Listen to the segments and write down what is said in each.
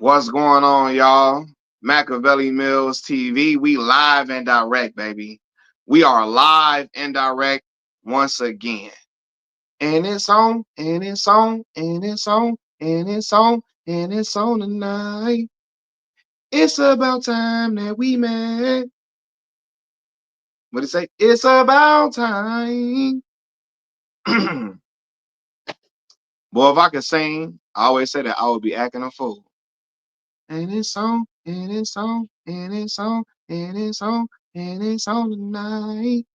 What's going on, y'all? Machiavelli Mills TV. We live and direct, baby. We are live and direct once again. And it's on, and it's on, and it's on, and it's on, and it's on tonight. It's about time that we met. What did it say? It's about time. Boy, if I could sing, I always say that I would be acting a fool. And it's on, and it's on, and it's on, and it's on, and it's on tonight.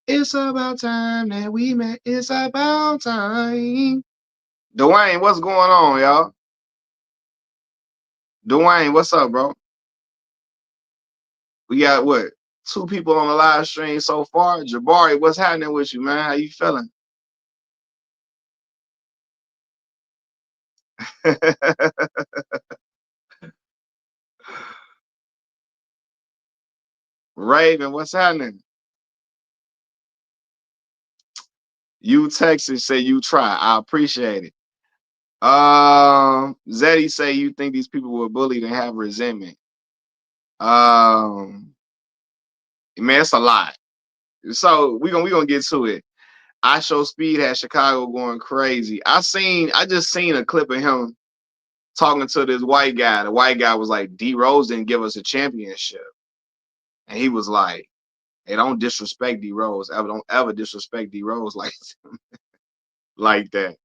It's about time that we met. It's about time. Dwayne, what's going on, y'all? Dwayne, what's up, bro? We got what? Two people on the live stream so far. Jabari, what's happening with you, man? How you feeling? Raven, what's happening? You Texas say you try. I appreciate it. Zeddy say you think these people were bullied and have resentment. Um, man, it's a lot. So we gonna get to it. I Show Speed had Chicago going crazy. I just seen a clip of him talking to this white guy. The white guy was like, D Rose didn't give us a championship. And he was like, hey, don't disrespect D Rose. Don't ever disrespect D Rose like that.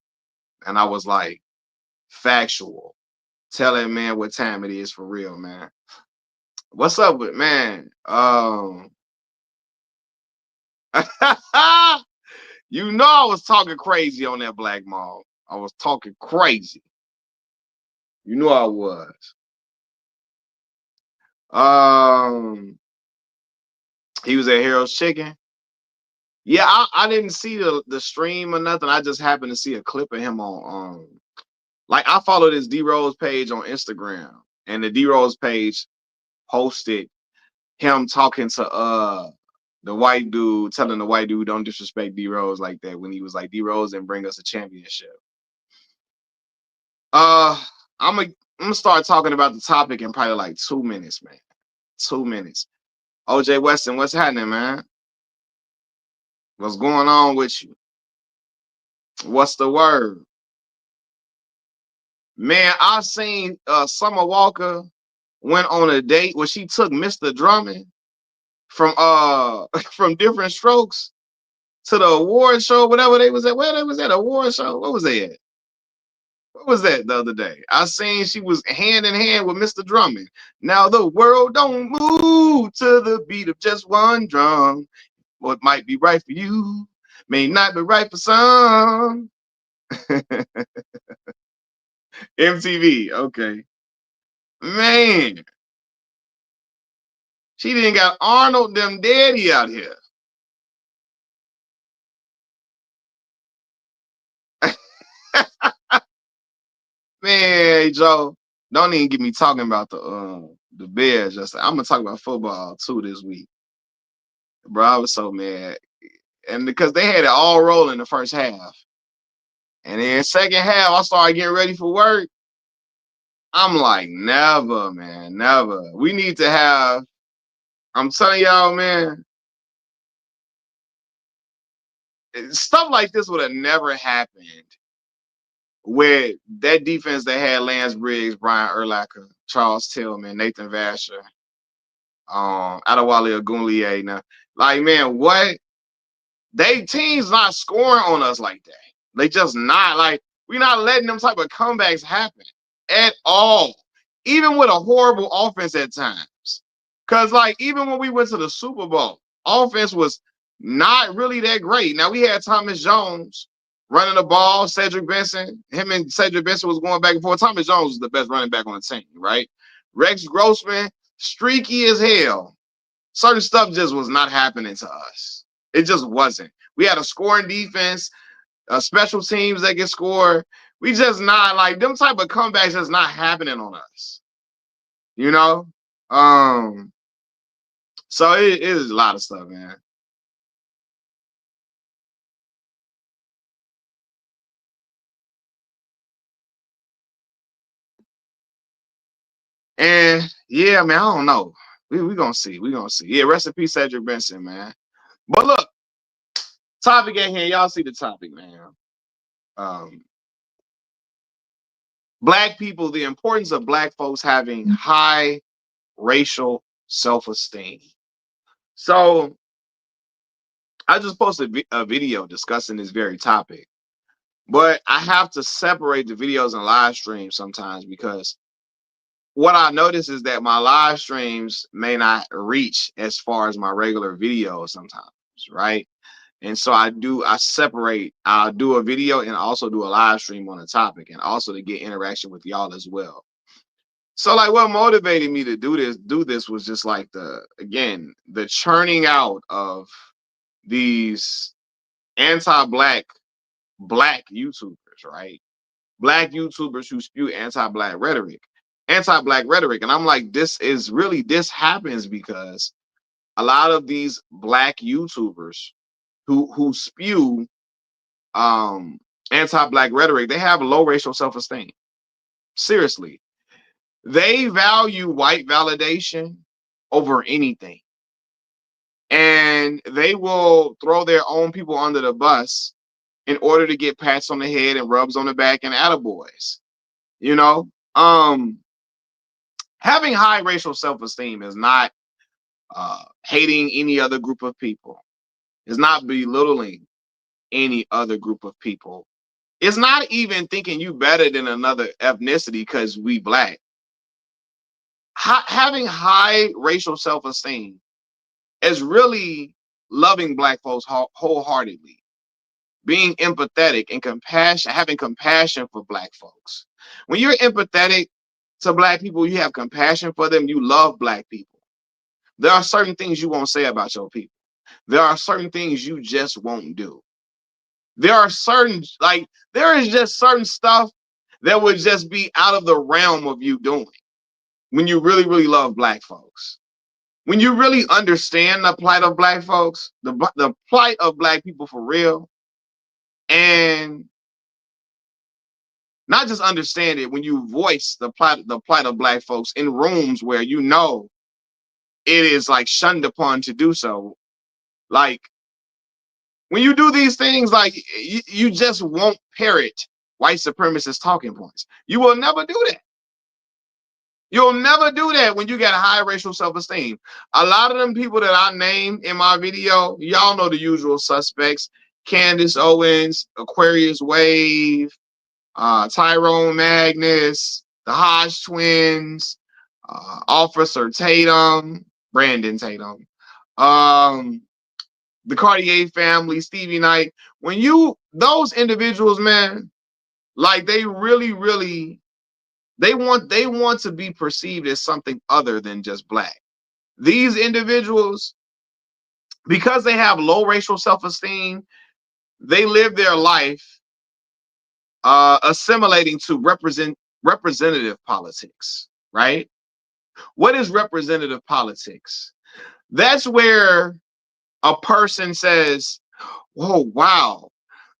And I was like, factual. Tell that man what time it is for real, man. What's up with man? You know I was talking crazy on that Black Mall. I was talking crazy. You know I was. He was at Harold's Chicken. Yeah, I didn't see the stream or nothing. I just happened to see a clip of him on like I followed his D Rose page on Instagram, and the D Rose page posted him talking to the white dude, telling the white dude don't disrespect D Rose like that when he was like D Rose and bring us a championship. Uh, I'm gonna start talking about the topic in probably like 2 minutes, man. 2 minutes. OJ Weston, what's happening, man? What's going on with you? What's the word? Man, I seen Summer Walker went on a date where she took Mr. Drummond from from Different Strokes to the award show, whatever they was at. Where they was at award show? What was they at? What was that the other day? I seen she was hand in hand with Mr. Drummond. Now the world don't move to the beat of just one drum. What might be right for you may not be right for some. MTV, okay. Man, she didn't got Arnold them daddy out here. Man, Joe, don't even get me talking about the Bears. I'm gonna talk about football too this week, bro. I was so mad, and because they had it all rolling the first half, and then second half I started getting ready for work. I'm like, never, man, never. We need to have. I'm telling y'all, man, stuff like this would have never happened with that defense that had Lance Briggs, Brian Urlacher, Charles Tillman, Nathan Vasher, Adewale Ogunleye. Now, like, man, what? They teams not scoring on us like that. They just not like we're not letting them type of comebacks happen at all. Even with a horrible offense at times. Cause like even when we went to the Super Bowl, offense was not really that great. Now we had Thomas Jones running the ball, Cedric Benson. Him and Cedric Benson was going back and forth. Thomas Jones was the best running back on the team, right? Rex Grossman, streaky as hell. Certain stuff just was not happening to us. It just wasn't. We had a scoring defense, special teams that can score. We just not like them type of comebacks just not happening on us. You know? Um, so it is a lot of stuff, man. And yeah, man, I don't know. We gonna see. We gonna see. Yeah, rest in peace, Cedric Benson, man. But look, topic at hand. Y'all see the topic, man. Um, Black people, the importance of Black folks having high racial self-esteem. So I just posted a video discussing this very topic, but I have to separate the videos and live streams sometimes because what I notice is that my live streams may not reach as far as my regular videos sometimes, right? And so I separate, I'll do a video and also do a live stream on a topic and also to get interaction with y'all as well. So like what motivated me to do this was just like again, the churning out of these anti-black YouTubers, right? Black YouTubers who spew anti-black rhetoric. And I'm like, this happens because a lot of these black YouTubers who spew anti-black rhetoric, they have low racial self-esteem. Seriously. They value white validation over anything. And they will throw their own people under the bus in order to get pats on the head and rubs on the back and attaboys. You know, having high racial self-esteem is not hating any other group of people. It's not belittling any other group of people. It's not even thinking you better than another ethnicity because we Black. Having high racial self-esteem is really loving Black folks wholeheartedly, being empathetic and compassion, having compassion for Black folks. When you're empathetic to Black people, you have compassion for them, you love Black people. There are certain things you won't say about your people. There are certain things you just won't do. There is just certain stuff that would just be out of the realm of you doing when you really, really love Black folks. When you really understand the plight of Black folks, the plight of Black people for real, and not just understand it, when you voice the plight of Black folks in rooms where you know it is like shunned upon to do so. Like when you do these things, like you just won't parrot white supremacist talking points. You will never do that. You'll never do that when you got a high racial self-esteem. A lot of them people that I named in my video, y'all know the usual suspects: Candace Owens, Aquarius Wave, Tyrone Magnus, the Hodge twins, Officer Tatum, Brandon Tatum, the Cartier family, Stevie Knight. When those individuals, man, like they really, really, they want to be perceived as something other than just Black. These individuals, because they have low racial self-esteem, they live their life assimilating to representative politics, right? What is representative politics? That's where a person says, "Oh, wow,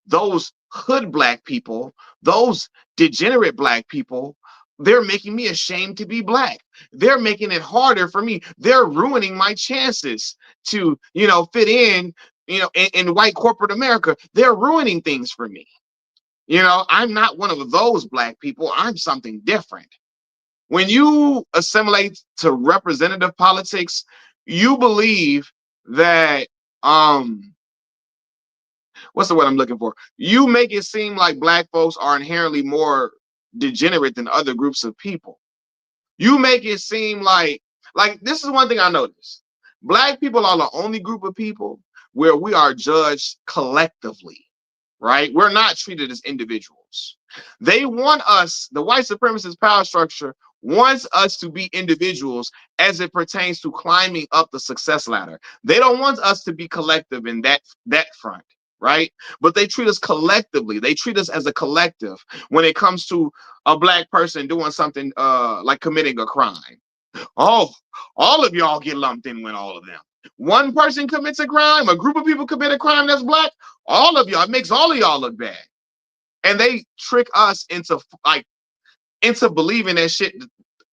those hood Black people, those degenerate Black people, they're making me ashamed to be Black. They're making it harder for me. They're ruining my chances to, fit in, in white corporate America. They're ruining things for me. I'm not one of those Black people. I'm something different." When you assimilate to representative politics, you believe that what's the word I'm looking for? You make it seem like Black folks are inherently more degenerate than other groups of people. You make it seem like this is one thing I noticed. Black people are the only group of people where we are judged collectively, right? We're not treated as individuals. They want us, the white supremacist power structure wants us to be individuals as it pertains to climbing up the success ladder. They don't want us to be collective in that front, right? But they treat us collectively. They treat us as a collective when it comes to a Black person doing something like committing a crime. Oh, all of y'all get lumped in with all of them. One person commits a crime, a group of people commit a crime that's Black, all of y'all, it makes all of y'all look bad. And they trick us into believing that shit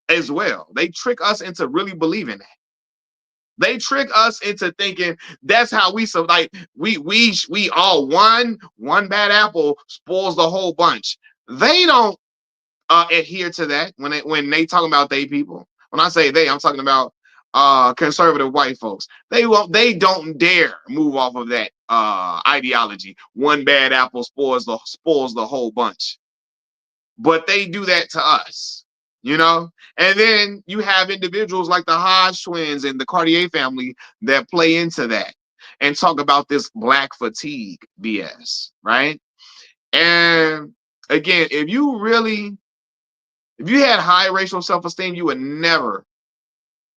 as well. They trick us into really believing that. They trick us into thinking that's how we so like we all one bad apple spoils the whole bunch. They don't adhere to that when they talking about they people. When I say they, I'm talking about conservative white folks. They don't dare move off of that ideology. One bad apple spoils the whole bunch. But they do that to us, you know? And then you have individuals like the Hodge twins and the Cartier family that play into that and talk about this black fatigue BS, right? And again, if you had high racial self-esteem, you would never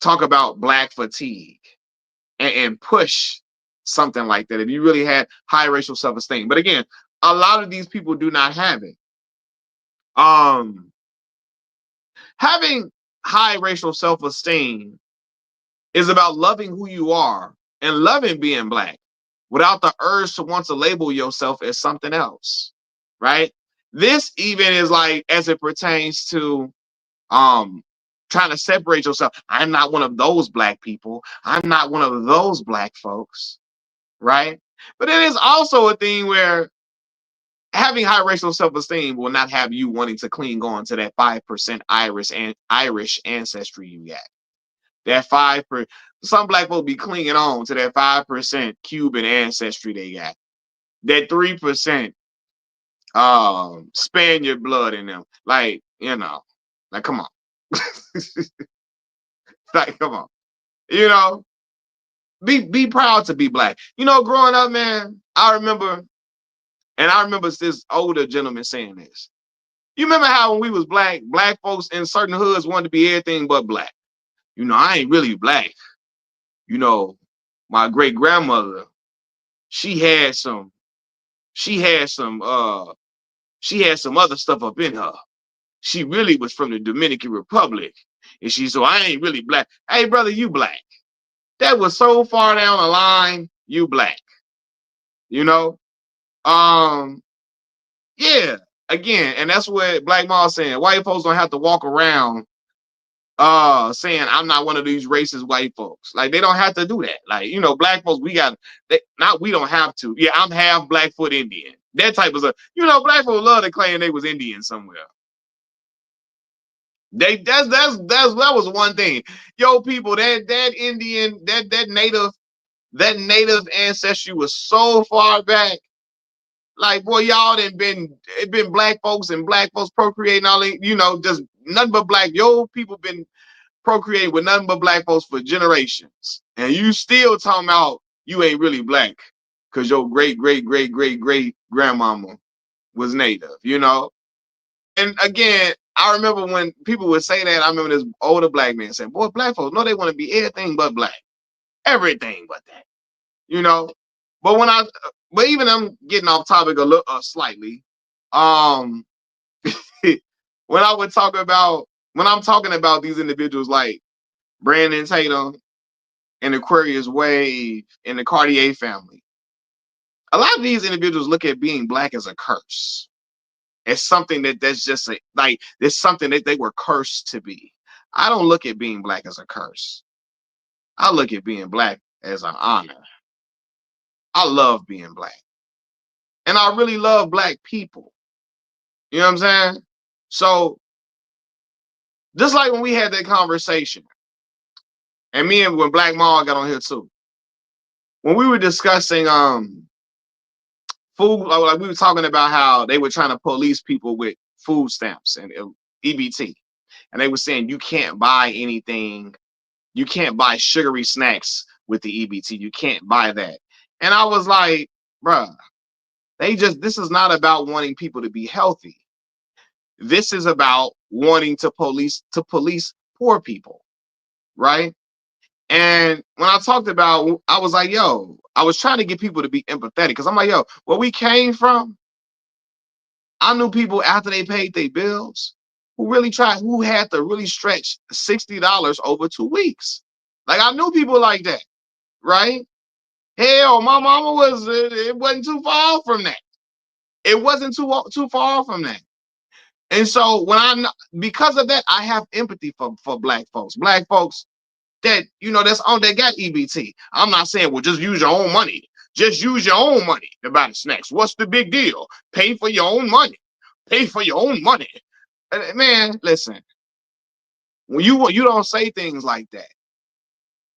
talk about black fatigue and push something like that if you really had high racial self-esteem. But again, a lot of these people do not have it. Having high racial self-esteem is about loving who you are and loving being black without the urge to want to label yourself as something else, right? This even is like as it pertains to trying to separate yourself. I'm not one of those black people. I'm not one of those black folks, right? But it is also a thing where having high racial self-esteem will not have you wanting to cling on to that 5% Irish ancestry you got. That 5%, some black folks be clinging on to that 5% Cuban ancestry they got. That 3% Spaniard blood in them. Like, you know, like come on. Like, come on. You know, be proud to be black. You know, growing up, man, I remember this older gentleman saying this. You remember how when we was black folks in certain hoods wanted to be everything but black. You know, I ain't really black. You know, my great grandmother, she had some, she had some, she had some other stuff up in her. She really was from the Dominican Republic. And so I ain't really black. Hey, brother, you black. That was so far down the line, you black. You know? Yeah. Again, and that's what Black Ma's saying. White folks don't have to walk around saying I'm not one of these racist white folks. Like they don't have to do that. Like, you know, black folks, we don't have to. Yeah, I'm half Blackfoot Indian. That type of stuff. You know, black folks love to claim they was Indian somewhere. That was one thing. Yo, people, that Indian, that native ancestry was so far back. Like, boy, y'all done been black folks and black folks procreating all, you know, just nothing but black. Yo, people been procreating with nothing but black folks for generations. And you still talking about you ain't really black because your great grandmama was native, you know? And again, I remember when people would say that, I remember this older black man saying, boy, black folks, no, they want to be everything but black. Everything but that, you know? But even I'm getting off topic a little slightly. Um, when I'm talking about these individuals like Brandon Tatum and Aquarius Wave and the Cartier family, a lot of these individuals look at being black as a curse. It's something that's just like it's something that they were cursed to be. I don't look at being black as a curse. I look at being black as an honor. I love being black. And I really love black people. You know what I'm saying? So just like when we had that conversation, and when Black Maul got on here too, when we were discussing food, like we were talking about how they were trying to police people with food stamps and EBT. And they were saying you can't buy anything, you can't buy sugary snacks with the EBT. You can't buy that. And I was like, bruh, this is not about wanting people to be healthy. This is about wanting to police poor people, right? And when I talked about, I was like, yo, I was trying to get people to be empathetic because I'm like, yo, where we came from, I knew people after they paid their bills who had to really stretch $60 over 2 weeks. Like I knew people like that, right? Hell, my mama it wasn't too far from that. It wasn't too far from that. And so because of that, I have empathy for black folks. Black folks that, that's on that got EBT. I'm not saying, well, just use your own money. Just use your own money to buy the snacks. What's the big deal? Pay for your own money. Pay for your own money. Man, listen. When you don't say things like that,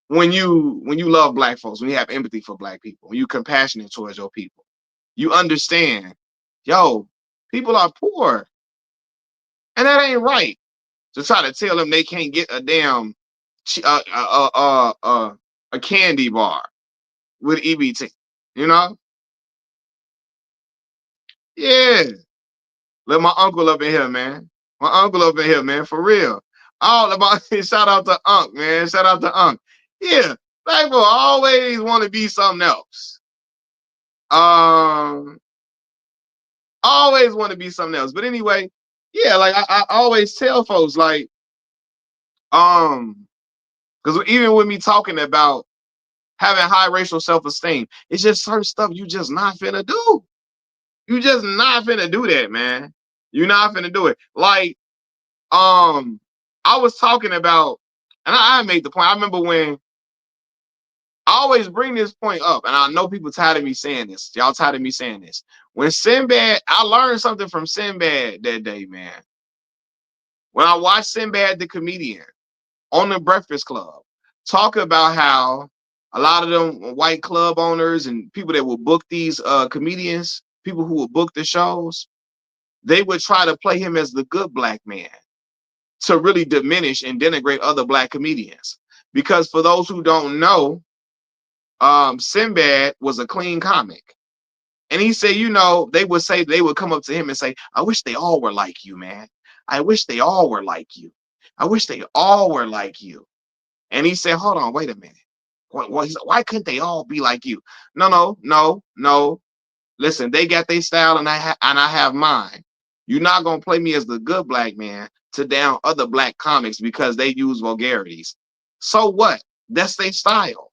when you love black folks, when you have empathy for black people, when you compassionate towards your people, you understand, yo, people are poor, and that ain't right. To try to tell them they can't get a damn a candy bar with EBT, you know? Yeah. Let my uncle up in here, man. My uncle up in here, man, for real. All about shout out to Unc, man. Shout out to Unc. Yeah, black people always want to be something else. Um, always want to be something else. But anyway, yeah, like I always tell folks, like, because even with me talking about having high racial self-esteem, it's just certain stuff you just not finna do. You just not finna do that, man. You're not finna do it. Like, I was talking about, and I made the point. I remember when I always bring this point up, and I know people tired of me saying this. Y'all tired of me saying this. When Sinbad, I learned something from Sinbad that day, man. When I watched Sinbad the comedian on the Breakfast Club talk about how a lot of them white club owners and people that will book these comedians, people who will book the shows, they would try to play him as the good black man to really diminish and denigrate other black comedians. Because for those who don't know, Sinbad was a clean comic. And he said, they would come up to him and say, I wish they all were like you, man. I wish they all were like you. I wish they all were like you. And he said, hold on, wait a minute. Why couldn't they all be like you? No. Listen, they got their style and I have mine. You're not going to play me as the good black man to down other black comics because they use vulgarities. So what? That's their style.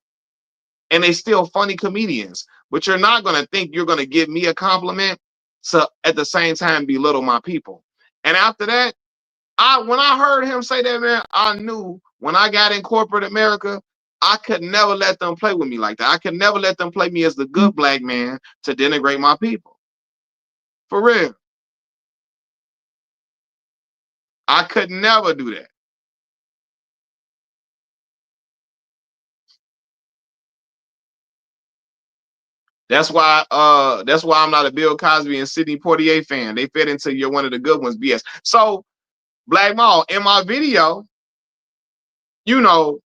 And they still funny comedians. But you're not going to think you're going to give me a compliment to at the same time belittle my people. And after that, when I heard him say that, man, I knew when I got in corporate America, I could never let them play with me like that. I could never let them play me as the good black man to denigrate my people. For real. I could never do that. That's why I'm not a Bill Cosby and Sidney Poitier fan. They fit into you're one of the good ones, BS. So Black Mall, in my video, you know,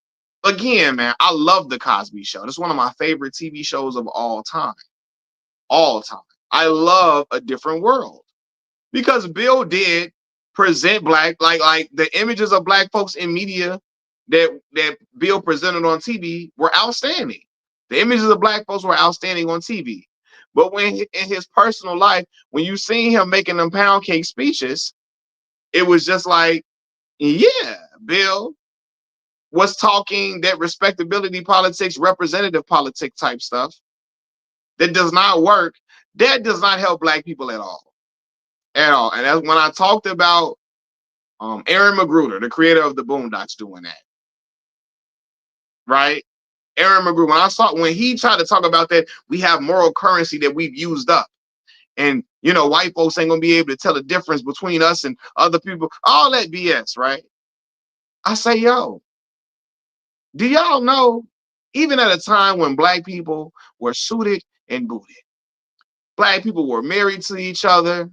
again, man, I love the Cosby Show. It's one of my favorite TV shows of all time. All time. I love A Different World because Bill did present like the images of black folks in media that Bill presented on TV were outstanding. The images of black folks were outstanding on TV. But when in his personal life, when you seen him making them pound cake speeches, it was just like, yeah, Bill was talking that respectability politics, representative politics type stuff that does not work. That does not help black people at all. At all. And that's when I talked about Aaron Magruder, the creator of the Boondocks, doing that. Right? Aaron Magruder, when he tried to talk about that, we have moral currency that we've used up. And white folks ain't gonna be able to tell the difference between us and other people. All that BS, right? I say, yo, do y'all know, even at a time when black people were suited and booted, black people were married to each other.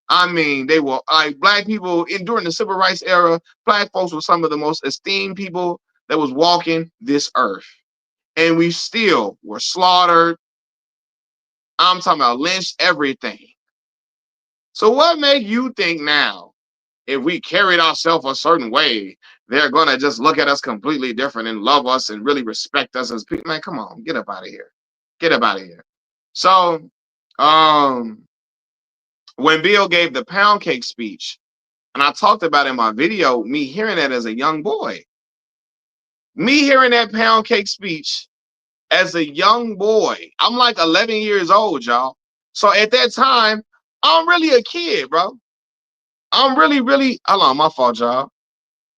I mean, they were like black people during the civil rights era. Black folks were some of the most esteemed people that was walking this earth, and we still were slaughtered. I'm talking about lynched, everything. So what make you think now, if we carried ourselves a certain way, they're gonna just look at us completely different and love us and really respect us as people? Man, come on, get up out of here. Get up out of here. So, when Bill gave the pound cake speech, and I talked about in my video, me hearing that as a young boy, me hearing that pound cake speech as a young boy, I'm like 11 years old, y'all. So at that time, I'm really a kid, bro. I'm really, hold on, my fault, y'all.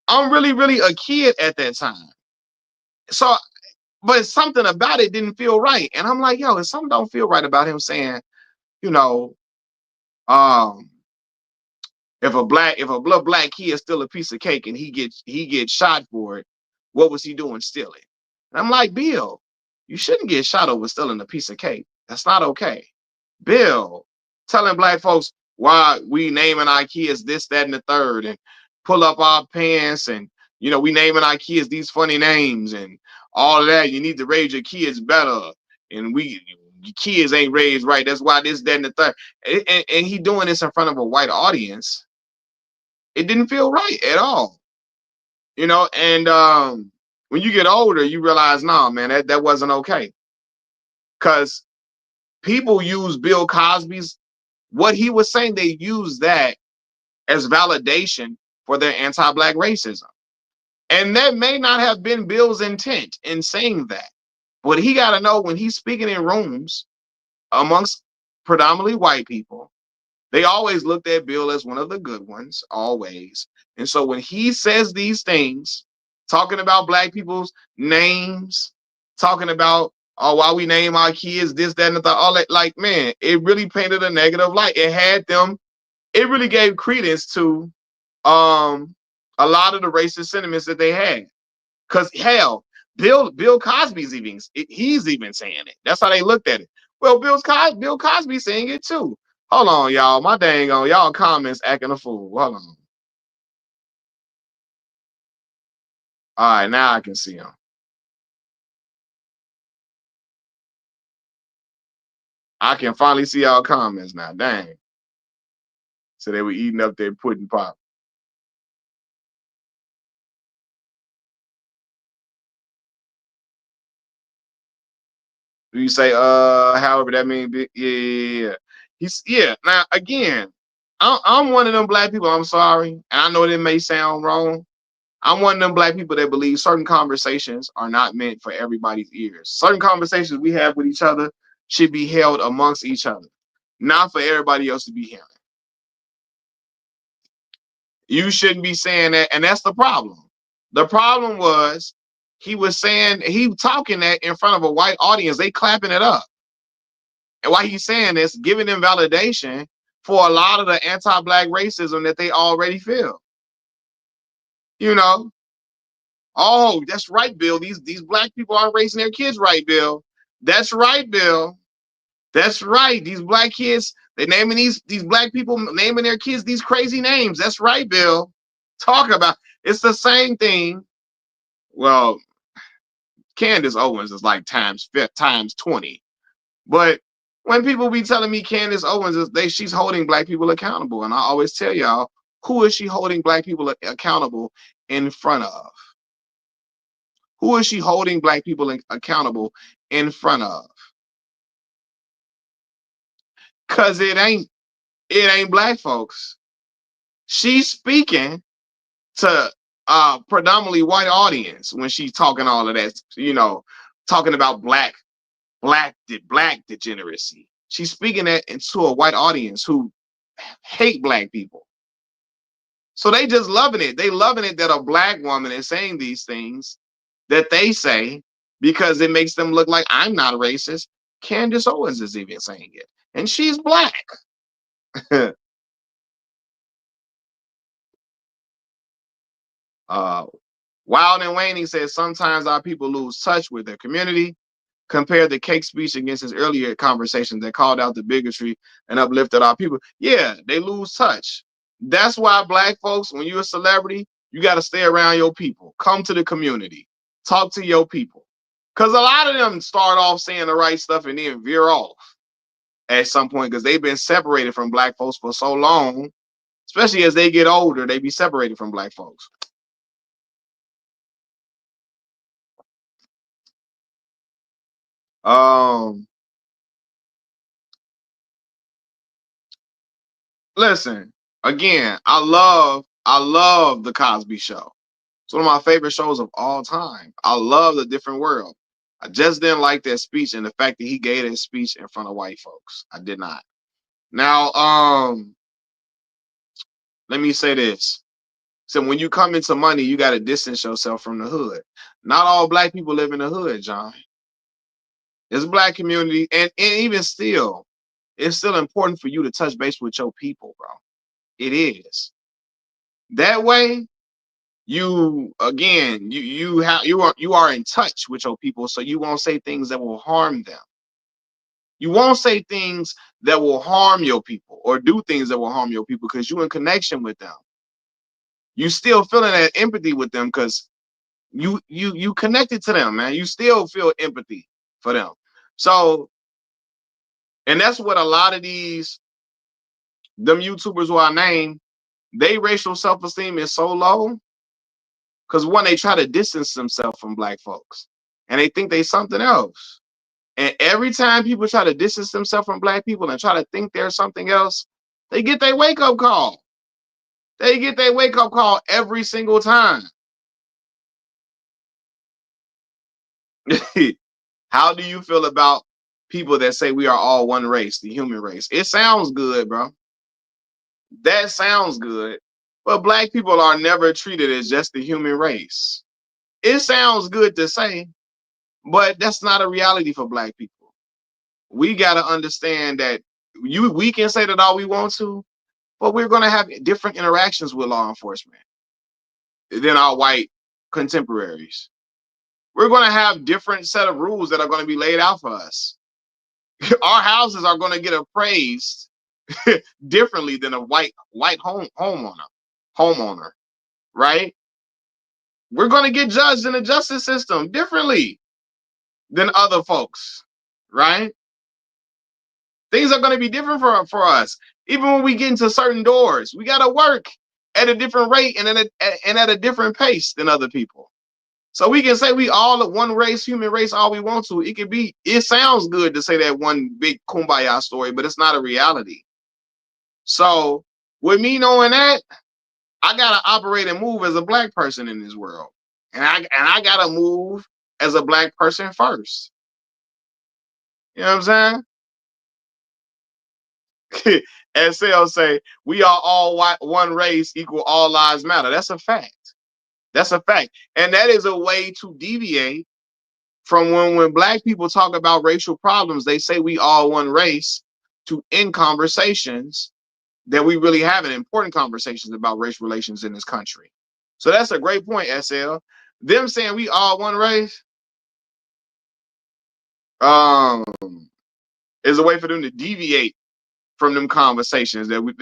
I'm really a kid at that time. So, but something about it didn't feel right. And I'm like, yo, if something don't feel right about him saying, you know, um, if a blood black kid steal a piece of cake and he gets shot for it, what was he doing stealing? And I'm like, Bill, you shouldn't get shot over stealing a piece of cake. That's not okay. Bill, telling black folks why we naming our kids this, that, and the third, and pull up our pants, and we naming our kids these funny names and all of that. You need to raise your kids better, and your kids ain't raised right. That's why this, that, and the third. And he doing this in front of a white audience. It didn't feel right at all, And when you get older, you realize, no, man, that wasn't okay, because people use Bill Cosby's what he was saying. They use that as validation for their anti-black racism, and that may not have been Bill's intent in saying that. But he got to know, when he's speaking in rooms amongst predominantly white people, they always looked at Bill as one of the good ones, always. And so when he says these things, talking about black people's names, talking about, oh, why we name our kids this, that, and the third, all that, like, man, it really painted a negative light. It really gave credence to a lot of the racist sentiments that they had. Because hell, Bill Cosby's he's even saying it. That's how they looked at it. Well, Bill Cosby's saying it too. Hold on, y'all. My dang on y'all comments acting a fool. Hold on. All right, now I can see them. I can finally see y'all comments now. Dang. So they were eating up their pudding pop. You say, however that means, yeah. Yeah. Now again, I'm one of them black people. I'm sorry, and I know it may sound wrong. I'm one of them black people that believe certain conversations are not meant for everybody's ears. Certain conversations we have with each other should be held amongst each other, not for everybody else to be hearing. You shouldn't be saying that, and that's the problem. The problem was, he talking that in front of a white audience. They clapping it up. And why he's saying this, giving them validation for a lot of the anti-black racism that they already feel. You know, oh, that's right, Bill. These black people aren't raising their kids right, Bill. That's right, Bill. That's right. These black kids, they naming these black people naming their kids these crazy names. That's right, Bill. Talk about, it's the same thing. Well, Candace Owens is like times 20. But when people be telling me Candace Owens she's holding black people accountable, and I always tell y'all, who is she holding black people accountable in front of? Who is she holding black people accountable in front of? Cause it ain't black folks. She's speaking to predominantly white audience when she's talking all of that, talking about black degeneracy. She's speaking that into a white audience who hate black people. So they just loving it. They loving it that a black woman is saying these things that they say, because it makes them look like I'm not racist. Candace Owens is even saying it, and she's black. uh, Wild and Waney says sometimes our people lose touch with their community. Compared the cake speech against his earlier conversation that called out the bigotry and uplifted our people. Yeah, they lose touch. That's why black folks, when you're a celebrity, you got to stay around your people. Come to the community. Talk to your people. Because a lot of them start off saying the right stuff and then veer off at some point, because they've been separated from black folks for so long. Especially as they get older, they be separated from black folks. Um, Listen, again, I love the Cosby Show. It's one of my favorite shows of all time. I love The Different World. I just didn't like that speech and the fact that he gave that speech in front of white folks. I did not. Now, let me say this. So when you come into money, you got to distance yourself from the hood. Not all black people live in the hood, John. There's a black community, and even still, it's still important for you to touch base with your people, bro. It is. That way, you are in touch with your people, so you won't say things that will harm them. You won't say things that will harm your people or do things that will harm your people because you're in connection with them. You still feeling that empathy with them because you connected to them, man. You still feel empathy for them. So, and that's what a lot of them YouTubers who I name, they racial self-esteem is so low because one, they try to distance themselves from black folks and they think they something else. And every time people try to distance themselves from black people and try to think they're something else, they get their wake-up call. They get their wake-up call every single time. How do you feel about people that say we are all one race, the human race? It sounds good, bro. That sounds good. But black people are never treated as just the human race. It sounds good to say, but that's not a reality for black people. We got to understand that we can say that all we want to, but we're going to have different interactions with law enforcement than our white contemporaries. We're going to have different set of rules that are going to be laid out for us. Our houses are going to get appraised differently than a white homeowner, right? We're going to get judged in the justice system differently than other folks, right? Things are going to be different for us. Even when we get into certain doors, we got to work at a different rate and at a different pace than other people. So we can say we all one race, human race, all we want to. It sounds good to say that one big kumbaya story, but it's not a reality. So with me knowing that, I gotta operate and move as a black person in this world. And I gotta move as a black person first. You know what I'm saying? As Sale say, we are all one race equal all lives matter. That's a fact. That's a fact. And that is a way to deviate from when black people talk about racial problems, they say we all one race, to end conversations that we really having important conversations about race relations in this country. So that's a great point, SL. Them saying we all one race is a way for them to deviate from them conversations that we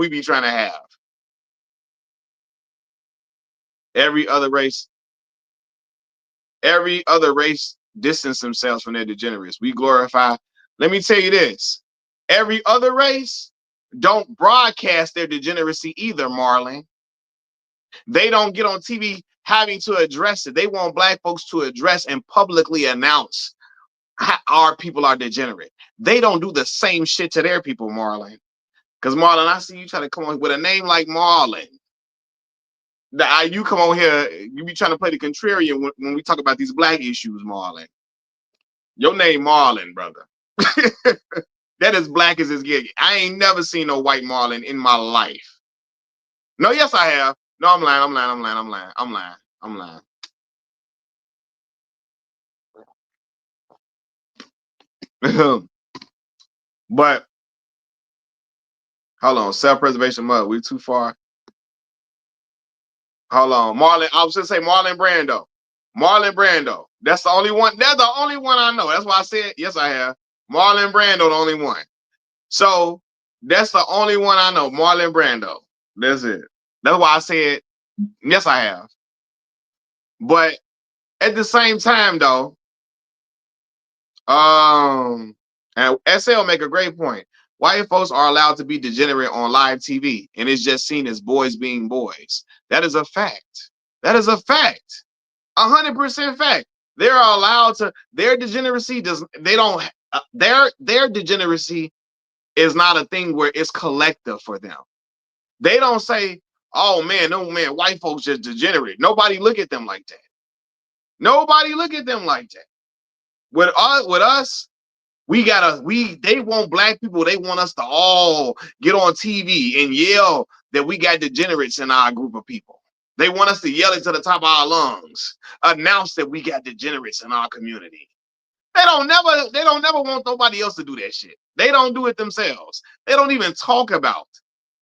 be trying to have. Every other race distance themselves from their degenerates. We glorify. Let me tell you this. Every other race don't broadcast their degeneracy either, Marlon. They don't get on TV having to address it. They want black folks to address and publicly announce how our people are degenerate. They don't do the same shit to their people, Marlon. Because Marlon, I see you trying to come on with a name like Marlon. You come on here, you be trying to play the contrarian when we talk about these black issues, Marlon. Your name Marlon, brother. That is black as it's getting. I ain't never seen no white Marlon in my life. No, yes, I have. No, I'm lying. But hold on, self-preservation mud. We too far. Hold on, Marlon. I was just say Marlon Brando. Marlon Brando. That's the only one. That's the only one I know. That's why I said yes. I have Marlon Brando, the only one. So that's the only one I know. Marlon Brando. That's it. That's why I said yes. I have. But at the same time, though, and SL make a great point. White folks are allowed to be degenerate on live TV, and it's just seen as boys being boys. That is a fact. That is a fact. 100% fact. They're allowed to. Their degeneracy does. They don't. Their degeneracy is not a thing where it's collective for them. They don't say, "Oh man, no man, white folks just degenerate." Nobody look at them like that. Nobody look at them like that. With us, They want black people, they want us to all get on TV and yell that we got degenerates in our group of people. They want us to yell it to the top of our lungs, announce that we got degenerates in our community. They don't never want nobody else to do that shit. They don't do it themselves. They don't even talk about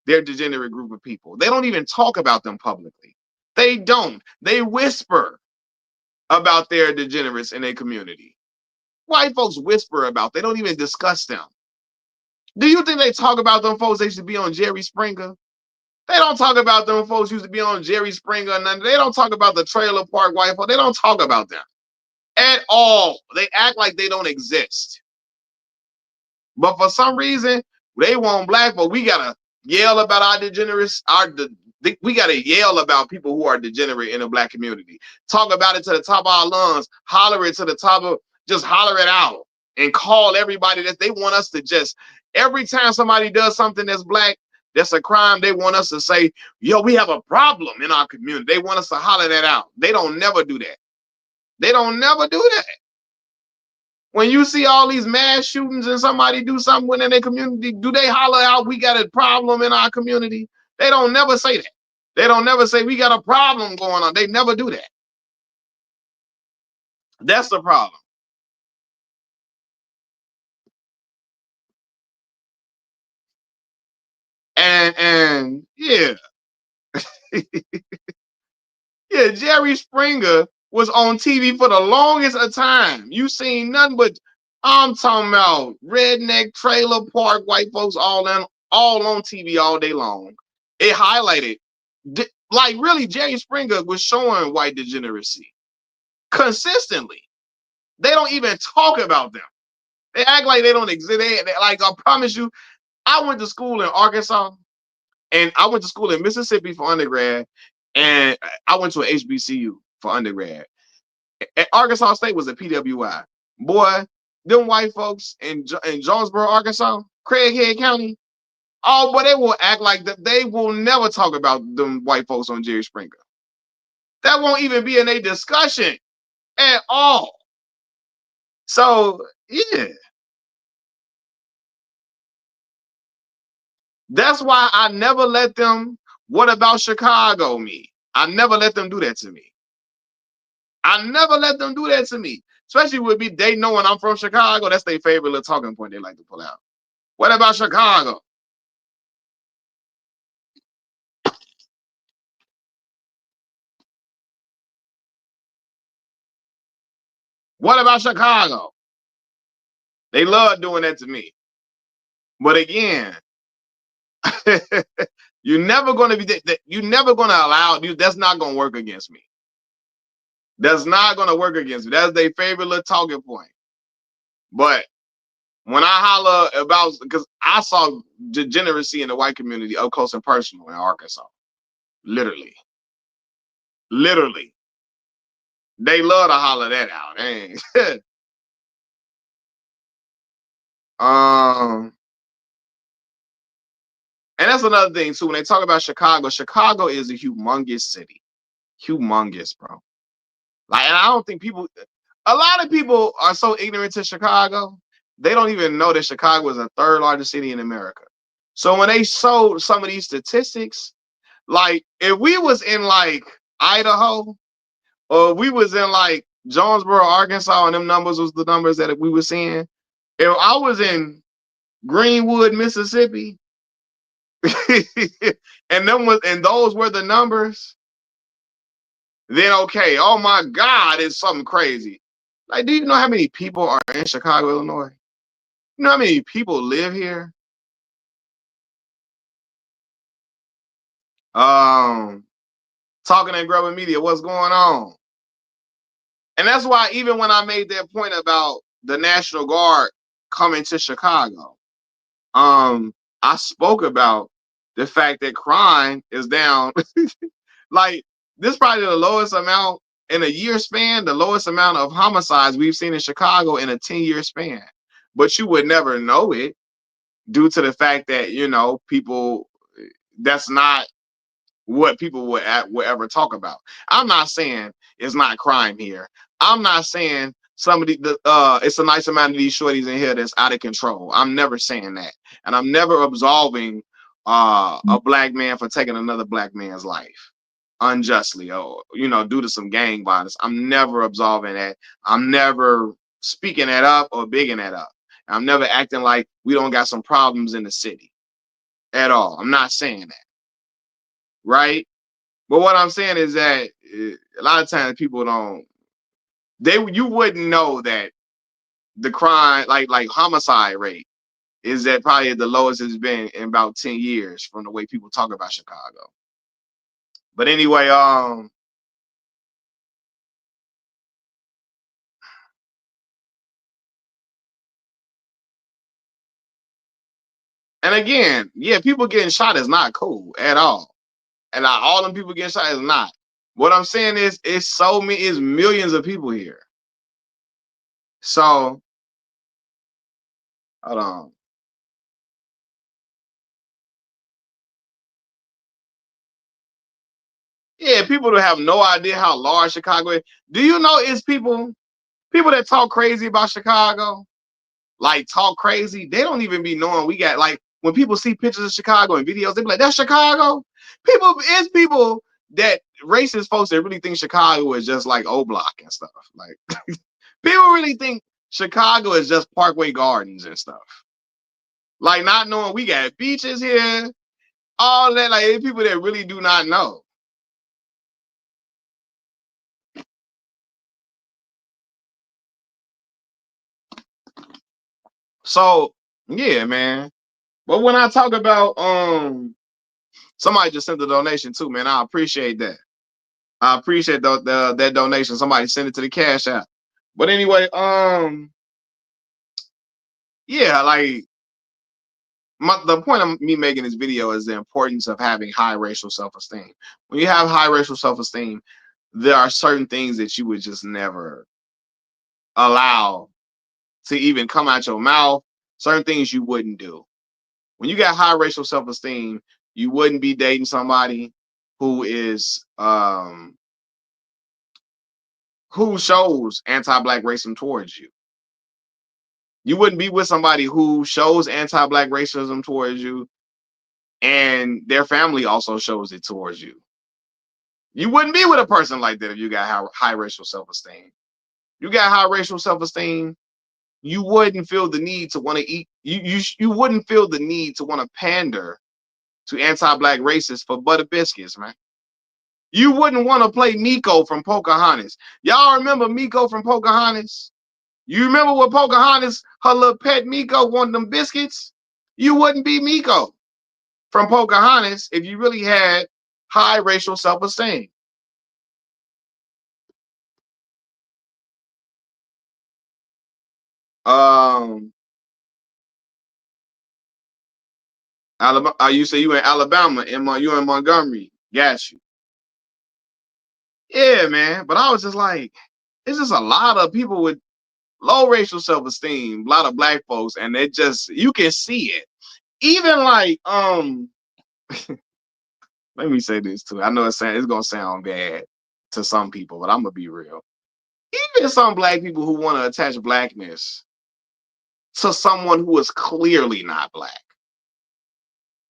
their degenerate group of people. They don't even talk about them publicly. They don't. They whisper about their degenerates in their community. White folks whisper about. They don't even discuss them. Do you think they talk about them folks? They should be on Jerry Springer. They don't talk about them folks used to be on Jerry Springer. And they don't talk about the trailer park white folks. They don't talk about them at all. They act like they don't exist. But for some reason, they want black folks. We gotta yell about our degenerates. We gotta yell about people who are degenerate in the black community. Talk about it to the top of our lungs. Holler it to the top of. Just holler it out and call everybody that they want us to just. Every time somebody does something that's black, that's a crime, they want us to say, yo, we have a problem in our community. They want us to holler that out. They don't never do that. They don't never do that. When you see all these mass shootings and somebody do something within their community, do they holler out, we got a problem in our community? They don't never say that. They don't never say, we got a problem going on. They never do that. That's the problem. And yeah. Yeah, Jerry Springer was on TV for the longest of time. You seen nothing but, I'm talking about redneck trailer park white folks all on TV all day long. It highlighted, like really, Jerry Springer was showing white degeneracy consistently. They don't even talk about them. They act like they don't exist. Like, I promise you, I went to school in Arkansas and I went to school in Mississippi for undergrad, and I went to an HBCU for undergrad. At Arkansas State was a PWI. Boy, them white folks in Jonesboro, Arkansas, Craighead County, oh, boy, they will act like that. They will never talk about them white folks on Jerry Springer. That won't even be in a discussion at all. So, yeah. That's why I never let them, what about Chicago me? I never let them do that to me. I never let them do that to me. Especially with me, they knowing I'm from Chicago. That's their favorite little talking point they like to pull out. What about Chicago? What about Chicago? They love doing that to me. But again, you're never going to be, you're never going to allow, that's not going to work against me. That's not going to work against me. That's their favorite little talking point. But when I holler about, because I saw degeneracy in the white community up close and personal in Arkansas. Literally. Literally. They love to holler that out. um, and that's another thing too. When they talk about Chicago, Chicago is a humongous city. Humongous, bro. Like, and I don't think a lot of people are so ignorant to Chicago, they don't even know that Chicago is the third largest city in America. So when they show some of these statistics, like if we was in like Idaho, or we was in like Jonesboro, Arkansas, and them numbers was the numbers that we were seeing. If I was in Greenwood, Mississippi, and those were the numbers, then okay, oh my God, it's something crazy. Like, do you know how many people are in Chicago, Illinois? You know how many people live here? Um, Talking and growing media, what's going on? And that's why even when I made that point about the National Guard coming to Chicago, I spoke about the fact that crime is down. Like, this is probably the lowest amount in a year span, the lowest amount of homicides we've seen in Chicago in a 10-year span. But you would never know it due to the fact that, people, that's not what people would ever talk about. I'm not saying it's not crime here. I'm not saying some of it's a nice amount of these shorties in here that's out of control. I'm never saying that, and I'm never absolving a black man for taking another black man's life unjustly, or due to some gang violence. I'm never absolving that. I'm never speaking that up or bigging that up. I'm never acting like we don't got some problems in the city at all. I'm not saying that, right? But what I'm saying is that a lot of times people don't. You wouldn't know that the crime, like homicide rate, is at probably the lowest it's been in about 10 years from the way people talk about Chicago. But anyway, and again, yeah, people getting shot is not cool at all. And all them people getting shot is not. What I'm saying is, it's millions of people here. So, hold on. Yeah, people that have no idea how large Chicago is. Do you know it's people that talk crazy about Chicago? Like talk crazy, they don't even be knowing we got, like, when people see pictures of Chicago and videos, they be like, that's Chicago. It's people that racist folks that really think Chicago is just like O Block and stuff. Like people really think Chicago is just Parkway Gardens and stuff. Like not knowing we got beaches here, all that. Like it's people that really do not know. So yeah, man. But when I talk about somebody just sent a donation too, man. I appreciate that. I appreciate that donation. Somebody sent it to the Cash App. But anyway, yeah, like the point of me making this video is the importance of having high racial self-esteem. When you have high racial self-esteem, there are certain things that you would just never allow to even come out your mouth. Certain things you wouldn't do. When you got high racial self-esteem, you wouldn't be dating somebody who is who shows anti-black racism towards you. You wouldn't be with somebody who shows anti-black racism towards you and their family also shows it towards you. You wouldn't be with a person like that if you got high racial self-esteem. You got high racial self-esteem, you wouldn't feel the need to want to eat. You wouldn't feel the need to want to pander to anti-black racists for butter biscuits, man. You wouldn't want to play Miko from Pocahontas. Y'all remember Miko from Pocahontas? You remember what Pocahontas, her little pet Miko wanted them biscuits? You wouldn't be Miko from Pocahontas if you really had high racial self-esteem. Um, Alabama. You say you in Alabama, you in Montgomery. Got you. Yeah, man. But I was just like, it's just a lot of people with low racial self-esteem, a lot of black folks, and it just, you can see it. Even like, let me say this too. I know it's gonna sound bad to some people, but I'm gonna be real. Even some black people who want to attach blackness to someone who is clearly not black,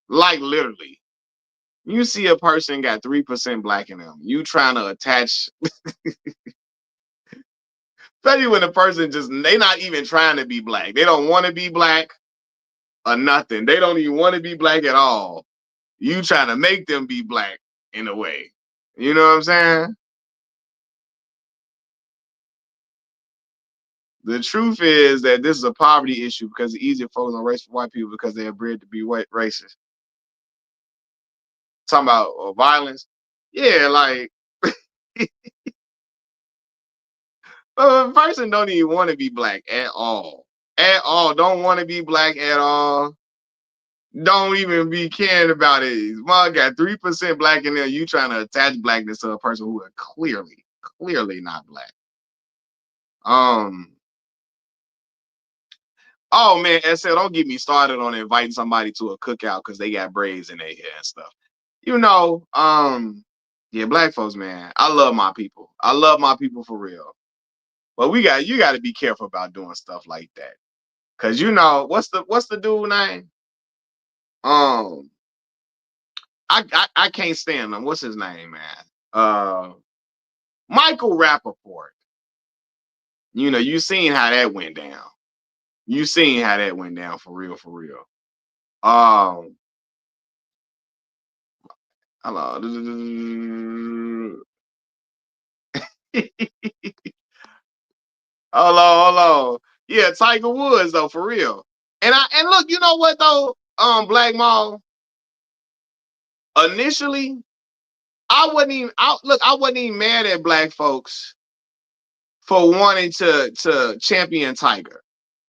like literally, you see a person got 3% black in them, you trying to attach, especially when the person just, they not even trying to be black, they don't want to be black or nothing, they don't even want to be black at all. You trying to make them be black in a way. You know what I'm saying? The truth is that this is a poverty issue because it's easier to focus on race for white people because they are bred to be white racist. Talking about violence. Yeah, like a person don't even want to be black at all. At all. Don't want to be black at all. Don't even be caring about it. Mom got 3% black in there. You trying to attach blackness to a person who are clearly not black. Um, oh man, SL, don't get me started on inviting somebody to a cookout because they got braids in their hair and stuff. Yeah, black folks, man. I love my people. I love my people for real. But you got to be careful about doing stuff like that, cause you know what's the dude name? Um, I can't stand him. What's his name, man? Uh, Michael Rappaport. You know, you seen how that went down. You seen how that went down for real, for real. Um, Hello. Hello. Yeah, Tiger Woods though, for real. And look, you know what though? Black Mall. Initially, I wasn't even mad at black folks for wanting to champion Tiger.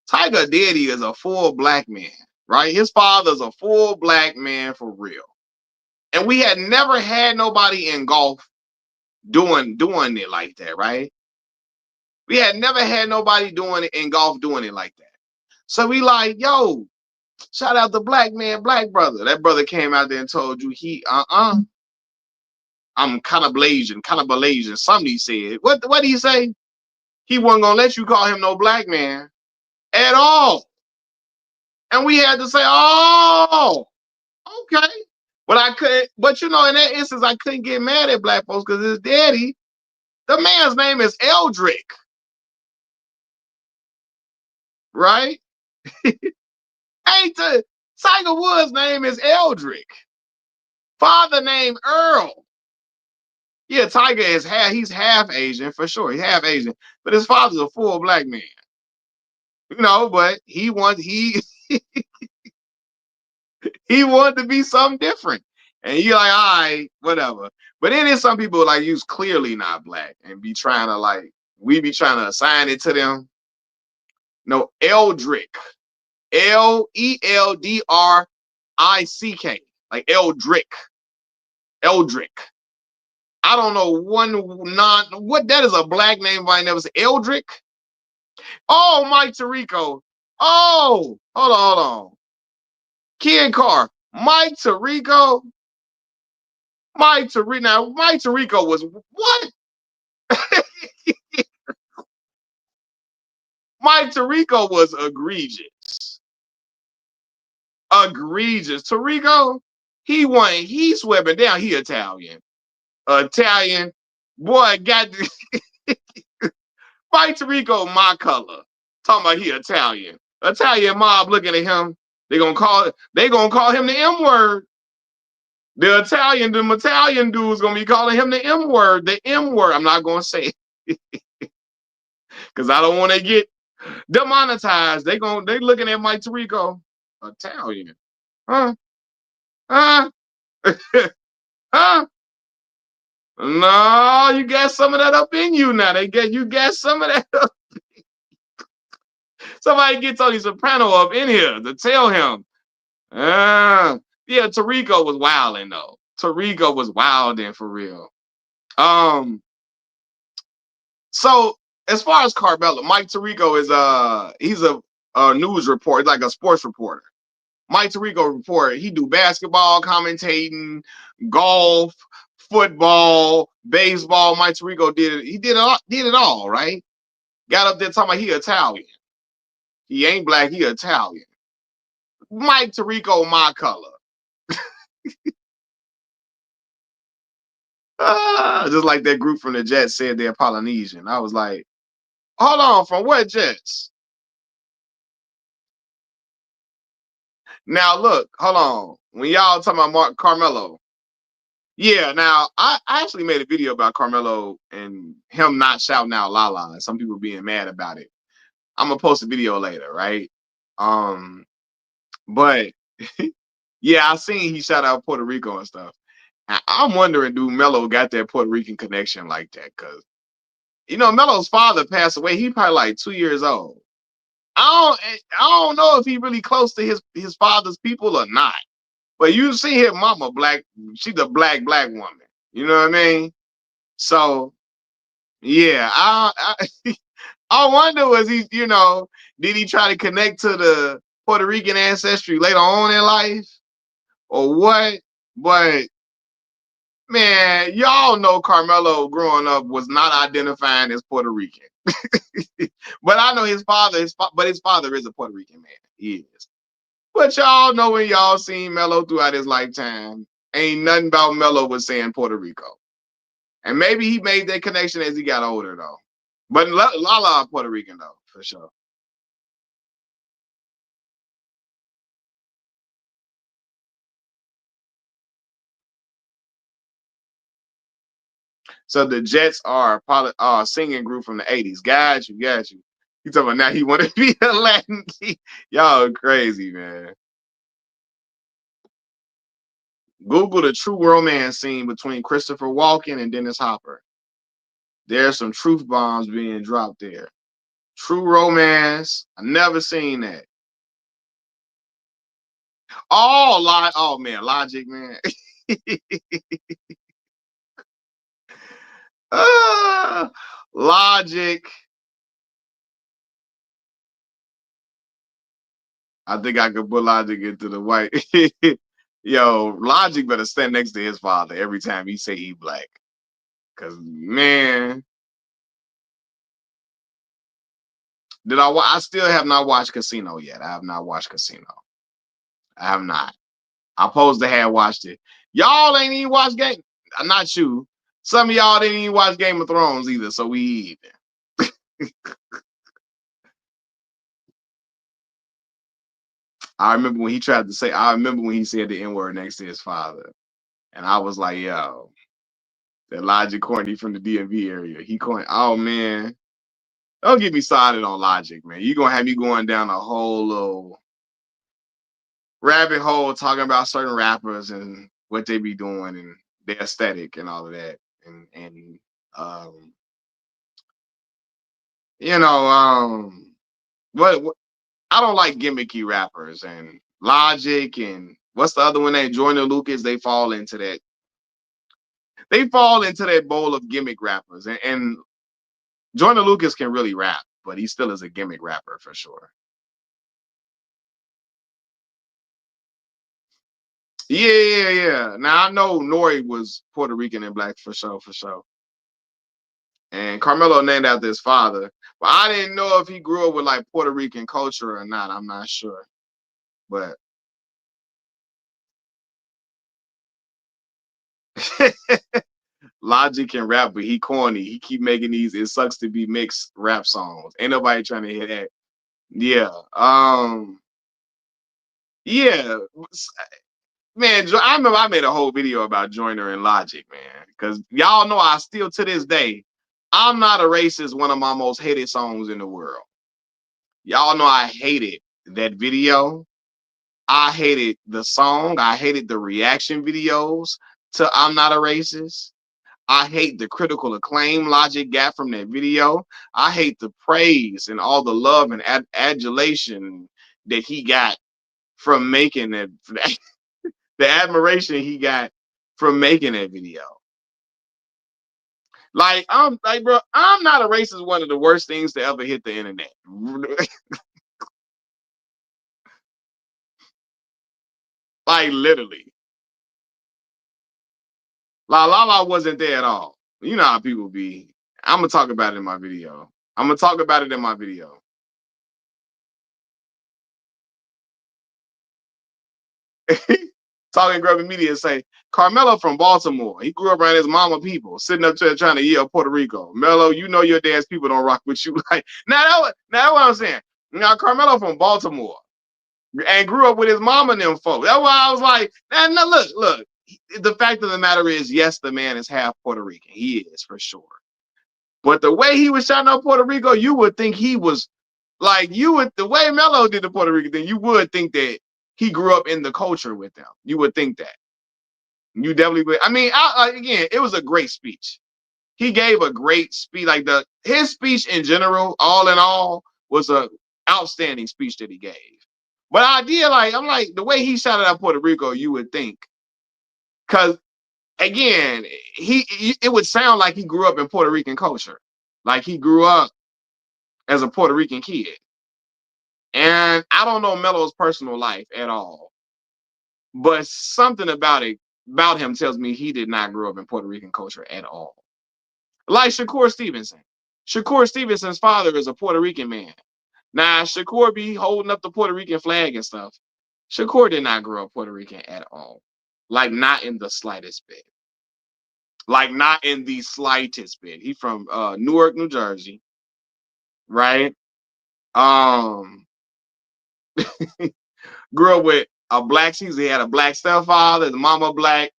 Tiger Daddy is a full black man, right? His father's a full black man for real. And we had never had nobody in golf doing it like that, right? We had never had nobody doing it in golf doing it like that. So we like, yo, shout out to black man, black brother. That brother came out there and told you I'm kind of Blasian. Somebody said. What did he say? He wasn't gonna let you call him no black man at all. And we had to say, oh, okay. But I couldn't, but you know, in that instance, I couldn't get mad at black folks because his daddy, the man's name is Eldrick, right? Ain't the Tiger Woods' name is Eldrick. Father named Earl. Yeah, Tiger is he's half Asian for sure. He's half Asian, but his father's a full black man. You know, but he wanted to be something different. And you're like, all right, whatever. But then there's some people like you's clearly not black and be trying to like we be trying to assign it to them. No, Eldrick. Eldrick. Like Eldrick. Eldrick. I don't know what that is a black name, but I never said Eldrick. Oh, Mike Tirico. Oh, hold on. Kid Car. Mike Tirico. Now Mike Tirico was what? Mike Tirico was egregious. Egregious. Tirico, he's swept down. He Italian. Italian. Boy, got Mike Tirico my color. Talking about he Italian. Italian mob looking at him. They gonna call him the M word. The Italian dude's gonna be calling him the M word. The M word. I'm not gonna say it because I don't want to get demonetized. They looking at Mike Tirico. Italian. Huh? Huh? Huh? No, you got some of that up in you now. You got some of that up. Somebody get Tony Soprano up in here to tell him. Yeah, Tirico was wilding though. Tirico was wilding for real. So as far as Carmelo, Mike Tirico is he's a news reporter, like a sports reporter. Mike Tirico report, he do basketball commentating, golf, football, baseball. Mike Tirico did it. He did it all, right? Got up there talking about he Italian. He ain't black, he Italian. Mike Tirico, my color. Just like that group from the Jets said they're Polynesian. I was like, hold on, from what Jets? Now look, hold on. When y'all talking about Carmelo, yeah. Now I actually made a video about Carmelo and him not shouting out "La," and some people being mad about it. I'm gonna post a video later, right? But yeah, I seen he shout out Puerto Rico and stuff. I'm wondering, do Melo got that Puerto Rican connection like that? Cause you know, Melo's father passed away. He probably like 2 years old. I don't know if he really close to his father's people or not. But you see his mama black. She's a black woman. You know what I mean? So yeah, I wonder was he, you know, did he try to connect to the Puerto Rican ancestry later on in life or what? But man, y'all know Carmelo growing up was not identifying as Puerto Rican. But I know his father, but his father is a Puerto Rican man. He is. But y'all know when y'all seen Melo throughout his lifetime, ain't nothing about Melo was saying Puerto Rico. And maybe he made that connection as he got older, though. But Lala Puerto Rican, though, for sure. So the Jets are a singing group from the 80s. Got you, got you. You talking about now he want to be a Latin key. Y'all crazy, man. Google the true romance scene between Christopher Walken and Dennis Hopper. There's some truth bombs being dropped there. True romance. I never seen that. Oh man, Logic, man. Logic. I think I could put Logic into the white. Yo, Logic better stand next to his father every time he say he black. Cause man, I still have not watched Casino yet. I have not watched Casino. I have not. I'm supposed to have watched it. Y'all ain't even watched Game. Not you. Some of y'all didn't even watch Game of Thrones either. So we even. I remember when he tried to say. I remember when he said the N word next to his father, and I was like, yo, that Logic corny from the DMV area. He corny. Oh man, don't get me started on Logic, man. You gonna have me going down a whole little rabbit hole talking about certain rappers and what they be doing and their aesthetic and all of that. And um, you know, what I don't like gimmicky rappers and Logic and what's the other one that Joyner Lucas, they fall into that. They fall into that bowl of gimmick rappers. And Joyner Lucas can really rap, but he still is a gimmick rapper for sure. Yeah, yeah, yeah. Now I know Nori was Puerto Rican and black for sure, for sure. And Carmelo named after his father. But I didn't know if he grew up with like Puerto Rican culture or not. I'm not sure. But Logic can rap, but he corny. He keep making these "it sucks to be mixed" rap songs. Ain't nobody trying to hear that. Yeah. Yeah. Man, I remember I made a whole video about Joyner and Logic, man. Because y'all know I still to this day, I'm Not a Racist, one of my most hated songs in the world. Y'all know I hated that video. I hated the song. I hated the reaction videos to I'm Not a Racist. I hate the critical acclaim Logic got from that video. I hate the praise and all the love and adulation that he got from making that, the admiration he got from making that video. Like, I'm like, bro, I'm Not a Racist, one of the worst things to ever hit the internet. Like, literally. La wasn't there at all. You know how people be. I'm gonna talk about it in my video. I'm gonna talk about it in my video. Talking Grubby Media say Carmelo from Baltimore. He grew up around his mama people, sitting up there trying to yell Puerto Rico. Melo, you know your dad's people don't rock with you. Like now what I'm saying. Now Carmelo from Baltimore and grew up with his mama and them folks. That's why I was like, now look. The fact of the matter is, yes, the man is half Puerto Rican. He is for sure. But the way he was shouting out Puerto Rico, you would think he was like the way Melo did the Puerto Rican thing, you would think that he grew up in the culture with them. You would think that. You definitely would. I mean, again, it was a great speech. He gave a great speech. Like his speech in general, all in all, was a outstanding speech that he gave. But I'm like, the way he shouted out Puerto Rico, you would think, because again, it would sound like he grew up in Puerto Rican culture, like he grew up as a Puerto Rican kid. And I don't know Melo's personal life at all, but something about him tells me he did not grow up in Puerto Rican culture at all. Like Shakur Stevenson. Shakur Stevenson's father is a Puerto Rican man. Now, Shakur be holding up the Puerto Rican flag and stuff. Shakur did not grow up Puerto Rican at all. Like, not in the slightest bit. Like, not in the slightest bit. He from Newark, New Jersey. Right? Grew up with a black Caesar. He had a black stepfather, his mama black,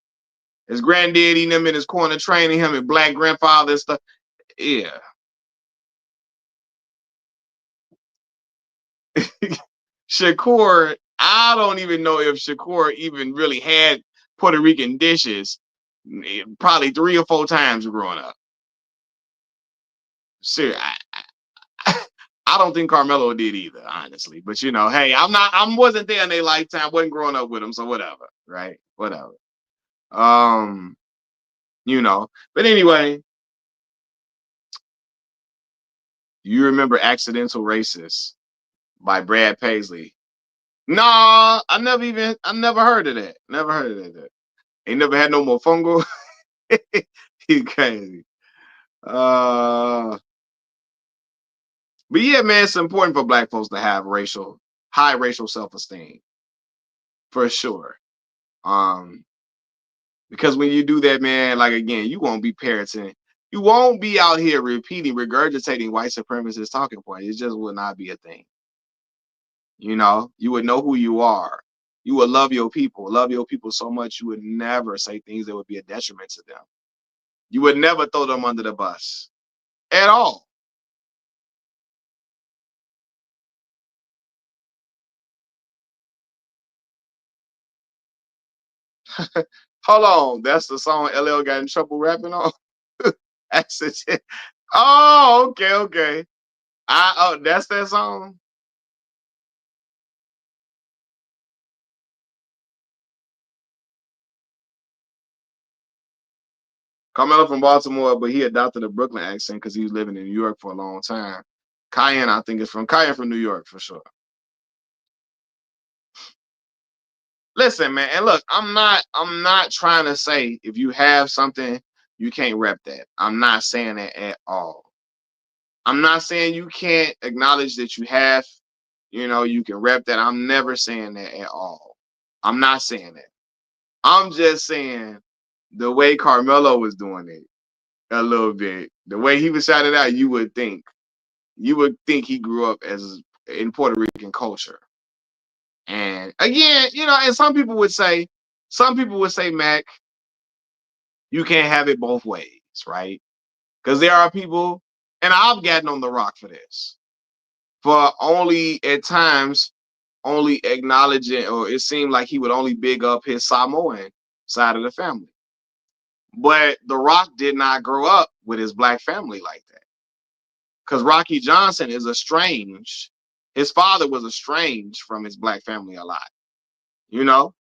his granddad eating him in his corner, training him, and black grandfather and stuff. Yeah. Shakur, I don't even know if Shakur even really had Puerto Rican dishes, probably 3 or 4 times growing up. Sure, I don't think Carmelo did either, honestly. But you know, hey, I wasn't there in their lifetime, wasn't growing up with them, so whatever, right? Whatever. You know. But anyway, you remember Accidental Racist by Brad Paisley. No, I never heard of that. Never heard of that. Ain't never had no more fungo. He crazy. But yeah, man, it's important for black folks to have high racial self-esteem. For sure. Because when you do that, man, like again, you won't be parroting. You won't be out here repeating, regurgitating white supremacist talking points. It just will not be a thing. You know, you would know who you are. You would love your people so much you would never say things that would be a detriment to them. You would never throw them under the bus at all. Hold on, that's the song LL got in trouble rapping on. That's it. Oh, okay, okay. That's that song. Carmelo from Baltimore, but he adopted a Brooklyn accent because he was living in New York for a long time. Cayenne, I think, is from Cayenne from New York for sure. Listen, man, and look, I'm not trying to say if you have something, you can't rep that. I'm not saying that at all. I'm not saying you can't acknowledge that you have, you can rep that. I'm never saying that at all. I'm not saying that. I'm just saying the way Carmelo was doing it a little bit, the way he was shouting out, you would think he grew up as in Puerto Rican culture. And again, and some people would say, Mac, you can't have it both ways, right? Because there are people, and I've gotten on the rock for this, for only at times only acknowledging, or it seemed like he would only big up his Samoan side of the family. But The Rock did not grow up with his black family like that. Because Rocky Johnson is estranged. His father was estranged from his black family a lot, you know,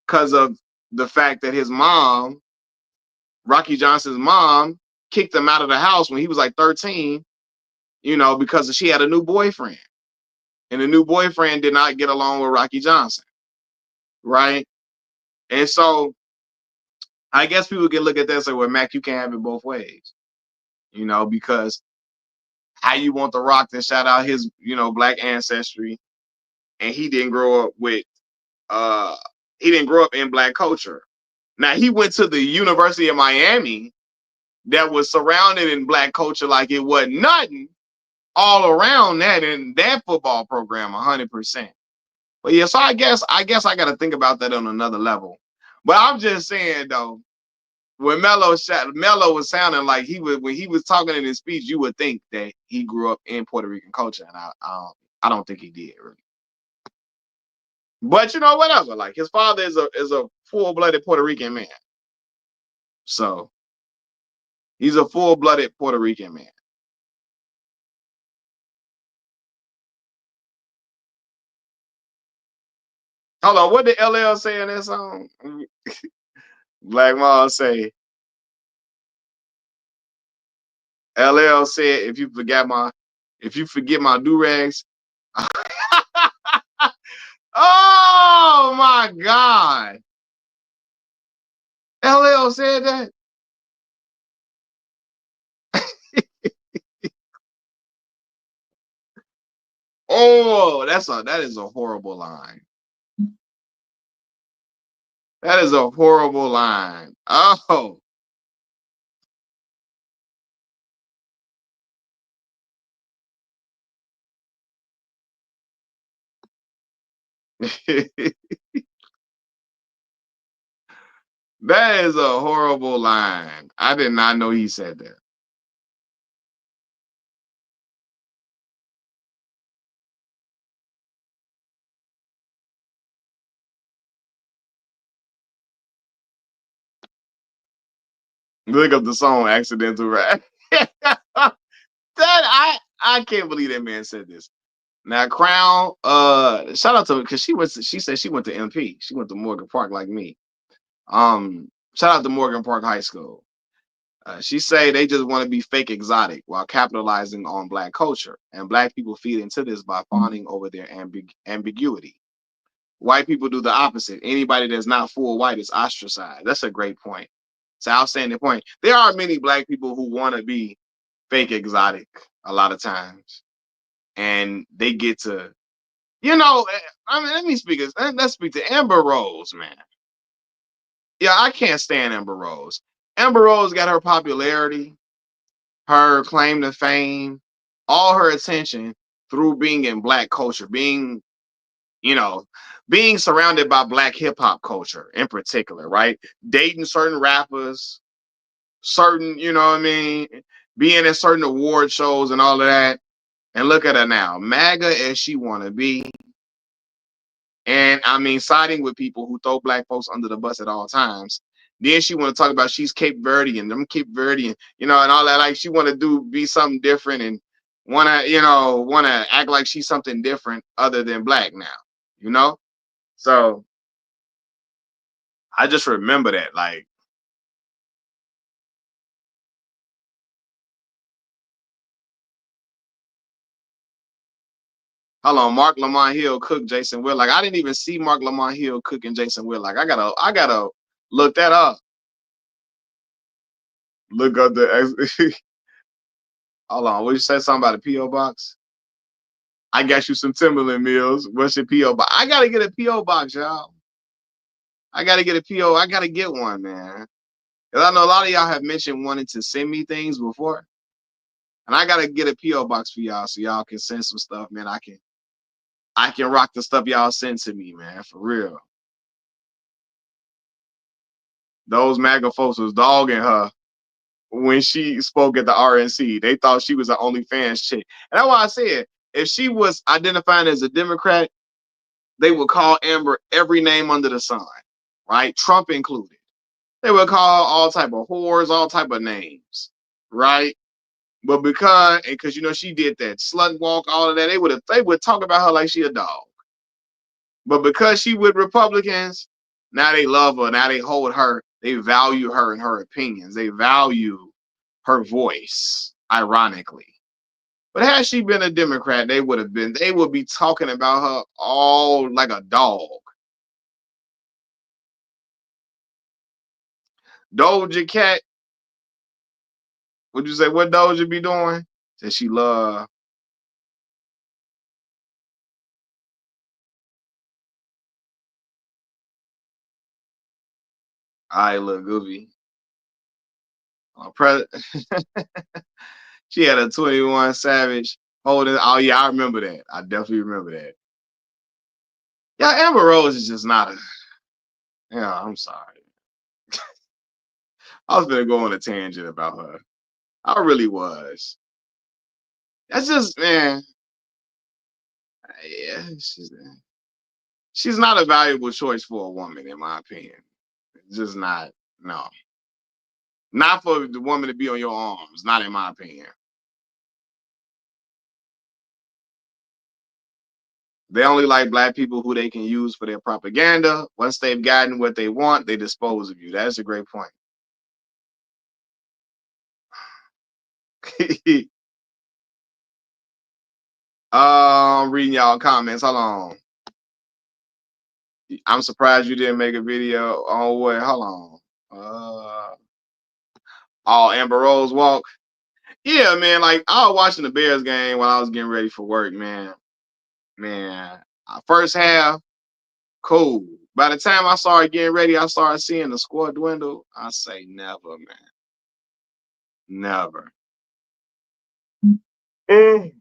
because of the fact that his mom, Rocky Johnson's mom, kicked him out of the house when he was like 13, because she had a new boyfriend. And the new boyfriend did not get along with Rocky Johnson, right? And so I guess people can look at that and say, well, Mac, you can't have it both ways, because how you want The Rock to shout out his, black ancestry, and he didn't grow up in black culture. Now he went to the University of Miami that was surrounded in black culture like it wasn't nothing all around that in that football program, 100%. But yeah, so I guess I got to think about that on another level. But I'm just saying though, when Melo was sounding like when he was talking in his speech, you would think that he grew up in Puerto Rican culture, and I don't think he did really. But whatever. Like his father is a full-blooded Puerto Rican man, so he's a full-blooded Puerto Rican man. Hold on, what did LL say in that song? Black Mom say, LL said, if you forget my do rags. Oh my God. LL said that. Oh, that is a horrible line. That is a horrible line. Oh. That is a horrible line. I did not know he said that. Look up the song "Accidental Rap." That I can't believe that man said this. Now Crown, shout out to her because she said she went to MP. She went to Morgan Park like me. Shout out to Morgan Park High School. She say they just want to be fake exotic while capitalizing on black culture, and black people feed into this by fawning over their ambiguity. White people do the opposite. Anybody that's not full white is ostracized. That's a great point. It's an outstanding point. There are many black people who want to be fake exotic a lot of times, and they get to, I mean, let's speak to Amber Rose, man. Yeah, I can't stand Amber Rose. Amber Rose got her popularity, her claim to fame, all her attention through being in black culture, you know, being surrounded by black hip hop culture in particular, right? Dating certain rappers, certain, you know what I mean, being at certain award shows and all of that. And look at her now, MAGA as she want to be. And I mean, siding with people who throw black folks under the bus at all times. Then she want to talk about she's Cape Verdean, them Cape Verdean, and all that. Like she want to be something different and want to act like she's something different other than black now, you know. So I just remember that, like, hold on, Mark Lamont Hill cooked Jason Whitlock. I didn't even see Mark Lamont Hill cooking Jason Whitlock. I gotta look that up. Look up the. Hold on, what you say? Something about a PO box? I got you some Timberland meals. What's your PO box? I gotta get a PO box, y'all. I gotta get a PO. I gotta get one, man. Cause I know a lot of y'all have mentioned wanting to send me things before, and I gotta get a PO box for y'all so y'all can send some stuff, man. I can rock the stuff y'all send to me, man, for real. Those MAGA folks was dogging her when she spoke at the RNC. They thought she was an OnlyFans chick. And that's why I said, if she was identifying as a Democrat, they would call Amber every name under the sun, right? Trump included. They would call all type of whores, all type of names, right? But because she did that slut walk, all of that, they would talk about her like she a dog. But because she with Republicans, now they love her. Now they hold her. They value her and her opinions. They value her voice, ironically. But had she been a Democrat, they would be talking about her all like a dog. Doja Cat, would you say what Doja be doing? Said she love. I look goofy. Pre- she had a 21 Savage holding. Oh yeah, I remember that. I definitely remember that. Yeah, Amber Rose is just not a. Yeah, I'm sorry. I was gonna go on a tangent about her. I really was. That's just, man. Yeah, she's not a valuable choice for a woman, in my opinion. It's just not. No, not for the woman to be on your arms. Not in my opinion. They only like black people who they can use for their propaganda. Once they've gotten what they want, they dispose of you. That's a great point. Reading y'all comments. Hold on. I'm surprised you didn't make a video on what? Hold on. Oh, Amber Rose walk. Yeah, man. Like I was watching the Bears game while I was getting ready for work, man. Man, first half, cool. By the time I started getting ready, I started seeing the score dwindle. I say never, man. Never. Mm.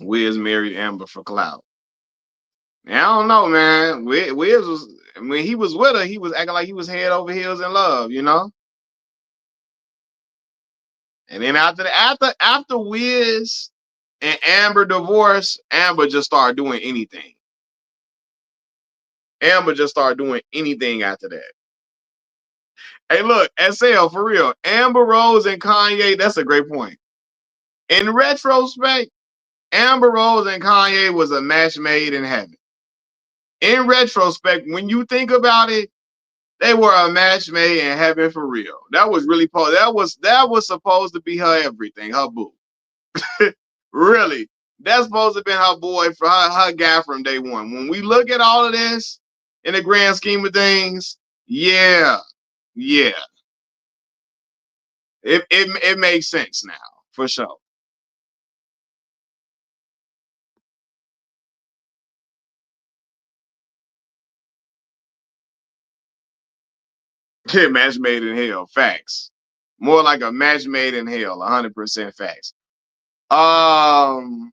Wiz married Amber for clout. I don't know, man. Wiz was when he was with her, he was acting like he was head over heels in love, you know. And then after Wiz and Amber divorced, Amber just started doing anything. Amber just started doing anything after that. Hey, look, SL for real. Amber Rose and Kanye, that's a great point. In retrospect, Amber Rose and Kanye was a match made in heaven. In retrospect, when you think about it, they were a match made in heaven for real. That was really that was supposed to be her everything, her boo. Really. That's supposed to have been her boy for her guy from day one. When we look at all of this in the grand scheme of things, yeah, yeah. It makes sense now, for sure. Match made in hell. Facts. More like a match made in hell. 100% facts. Um.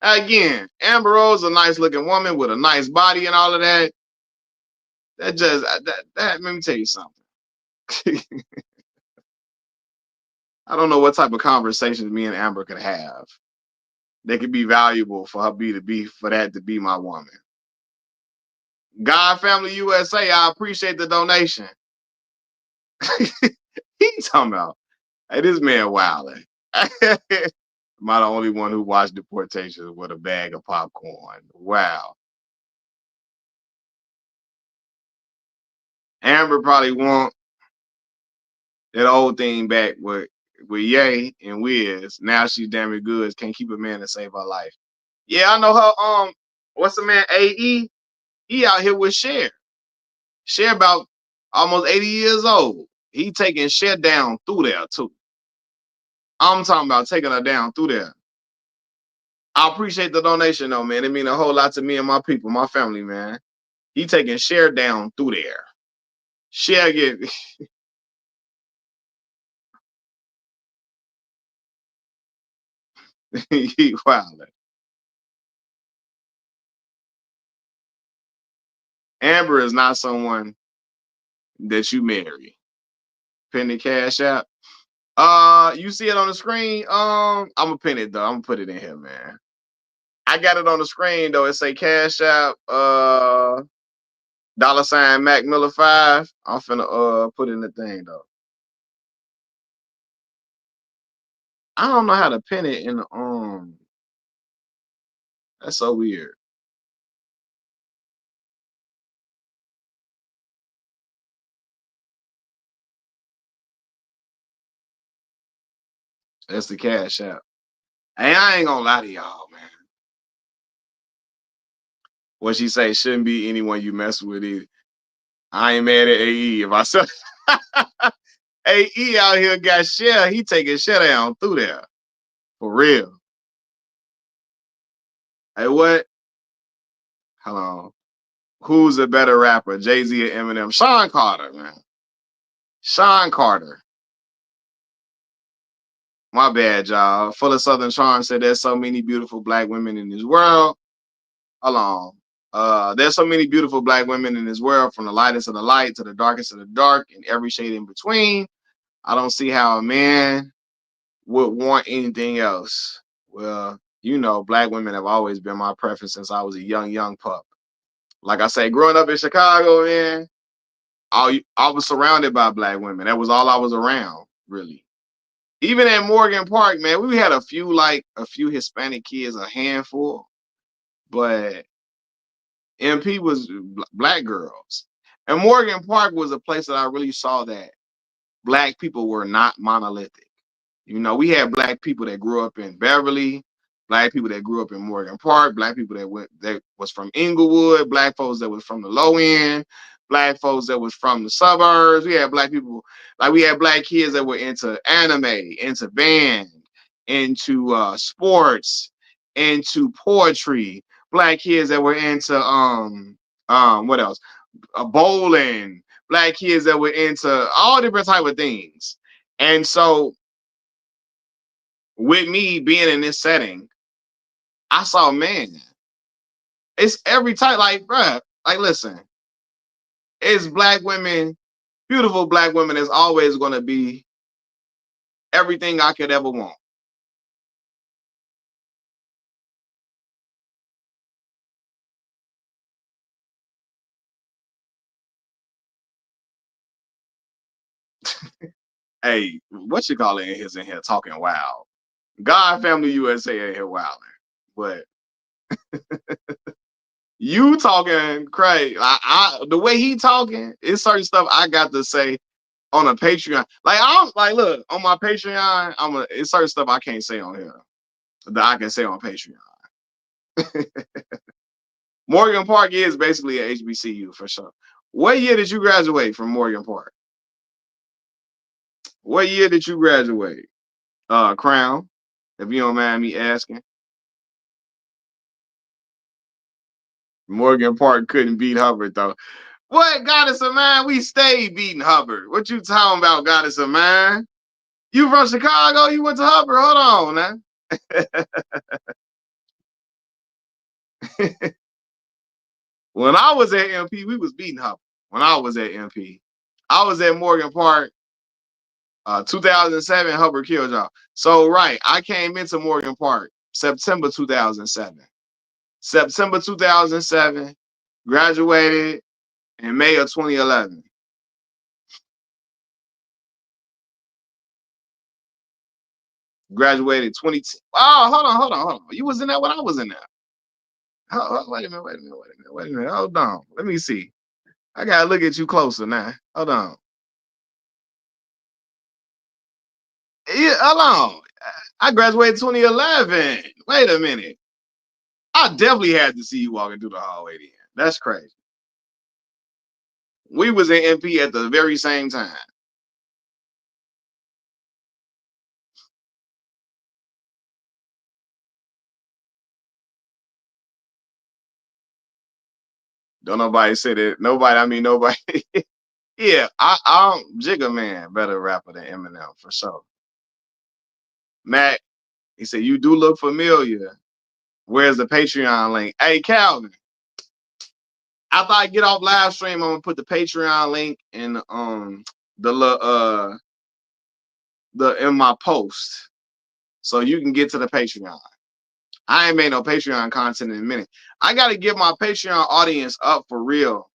Again, Amber Rose, a nice looking woman with a nice body and all of that. That just that. Let me tell you something. I don't know what type of conversations me and Amber could have. They could be valuable for her for that to be my woman. God Family USA, I appreciate the donation. He talking about, hey, this man wilding. Am I the only one who watched deportations with a bag of popcorn? Wow. Amber probably want that old thing back with Ye and Wiz. Now she's damaged goods, can't keep a man to save her life. Yeah, I know her. What's the man? AE. He out here with Cher. Cher about almost 80 years old. He taking Cher down through there too. I'm talking about taking her down through there. I appreciate the donation though, man. It mean a whole lot to me and my people, my family, man. He taking Cher down through there. Cher get he wilding. Amber is not someone that you marry. Penny Cash App. You see it on the screen. I'm gonna pin it though. I'm gonna put it in here, man. I got it on the screen though. It say Cash App. $ Mac Miller 5. I'm finna put in the thing though. I don't know how to pin it in the That's so weird. That's the Cash App. Hey, I ain't gonna lie to y'all, man. What she say shouldn't be anyone you mess with either. I ain't mad at AE. If I said AE out here got Cher, he taking Cher down through there. For real. Hey, what? Hold on. Who's a better rapper, Jay-Z or Eminem? Sean Carter, man. Sean Carter. My bad, y'all. Full of Southern Charm said there's so many beautiful black women in this world. Hold on. There's so many beautiful black women in this world, from the lightest of the light to the darkest of the dark, and every shade in between. I don't see how a man would want anything else. Well, black women have always been my preference since I was a young pup. Like I say, growing up in Chicago, man, I was surrounded by black women. That was all I was around, really. Even at Morgan Park, man, we had a few Hispanic kids, a handful, but MP was black girls. And Morgan Park was a place that I really saw that black people were not monolithic. We had black people that grew up in Beverly. Black people that grew up in Morgan Park, black people that was from Inglewood, black folks that was from the low end, black folks that was from the suburbs. We had black people, like we had black kids that were into anime, into band, into sports, into poetry. Black kids that were into what else? Bowling. Black kids that were into all different type of things. And so with me being in this setting, I saw, man, it's every type, like, bruh, like, listen, it's black women, beautiful black women is always going to be everything I could ever want. Hey, what you call it in here talking wild. God Family USA in here wilding. But you talking crazy. The way he talking, it's certain stuff I got to say on a Patreon. Like I'm like, look, on my Patreon, it's certain stuff I can't say on here that I can say on Patreon. Morgan Park is basically a HBCU for sure. What year did you graduate from Morgan Park? What year did you graduate? Crown, if you don't mind me asking. Morgan Park couldn't beat Hubbard though. What, Goddess of Mine? We stayed beating Hubbard. What you talking about, Goddess of Mine? You from Chicago? You went to Hubbard? Hold on, man. When I was at MP, we was beating Hubbard. When I was at MP, I was at Morgan Park. 2007, Hubbard killed y'all. So right, I came into Morgan Park September 2007. September 2007, graduated in May of 2011. Graduated 20. Oh, hold on. You was in there when I was in there. Wait a minute. Hold on. Let me see. I gotta look at you closer now. Hold on. Yeah, hold on. I graduated 2011. Wait a minute. I definitely had to see you walking through the hallway then. That's crazy. We was in MP at the very same time. Don't nobody say that. Nobody, I mean nobody. Yeah, I'm Jigga Man, better rapper than Eminem for sure. Matt, he said, you do look familiar. Where's the Patreon link? Hey, Calvin, after I get off live stream, I'm gonna put the Patreon link in the in my post so you can get to the Patreon. I ain't made no Patreon content in a minute. I gotta get my Patreon audience up for real.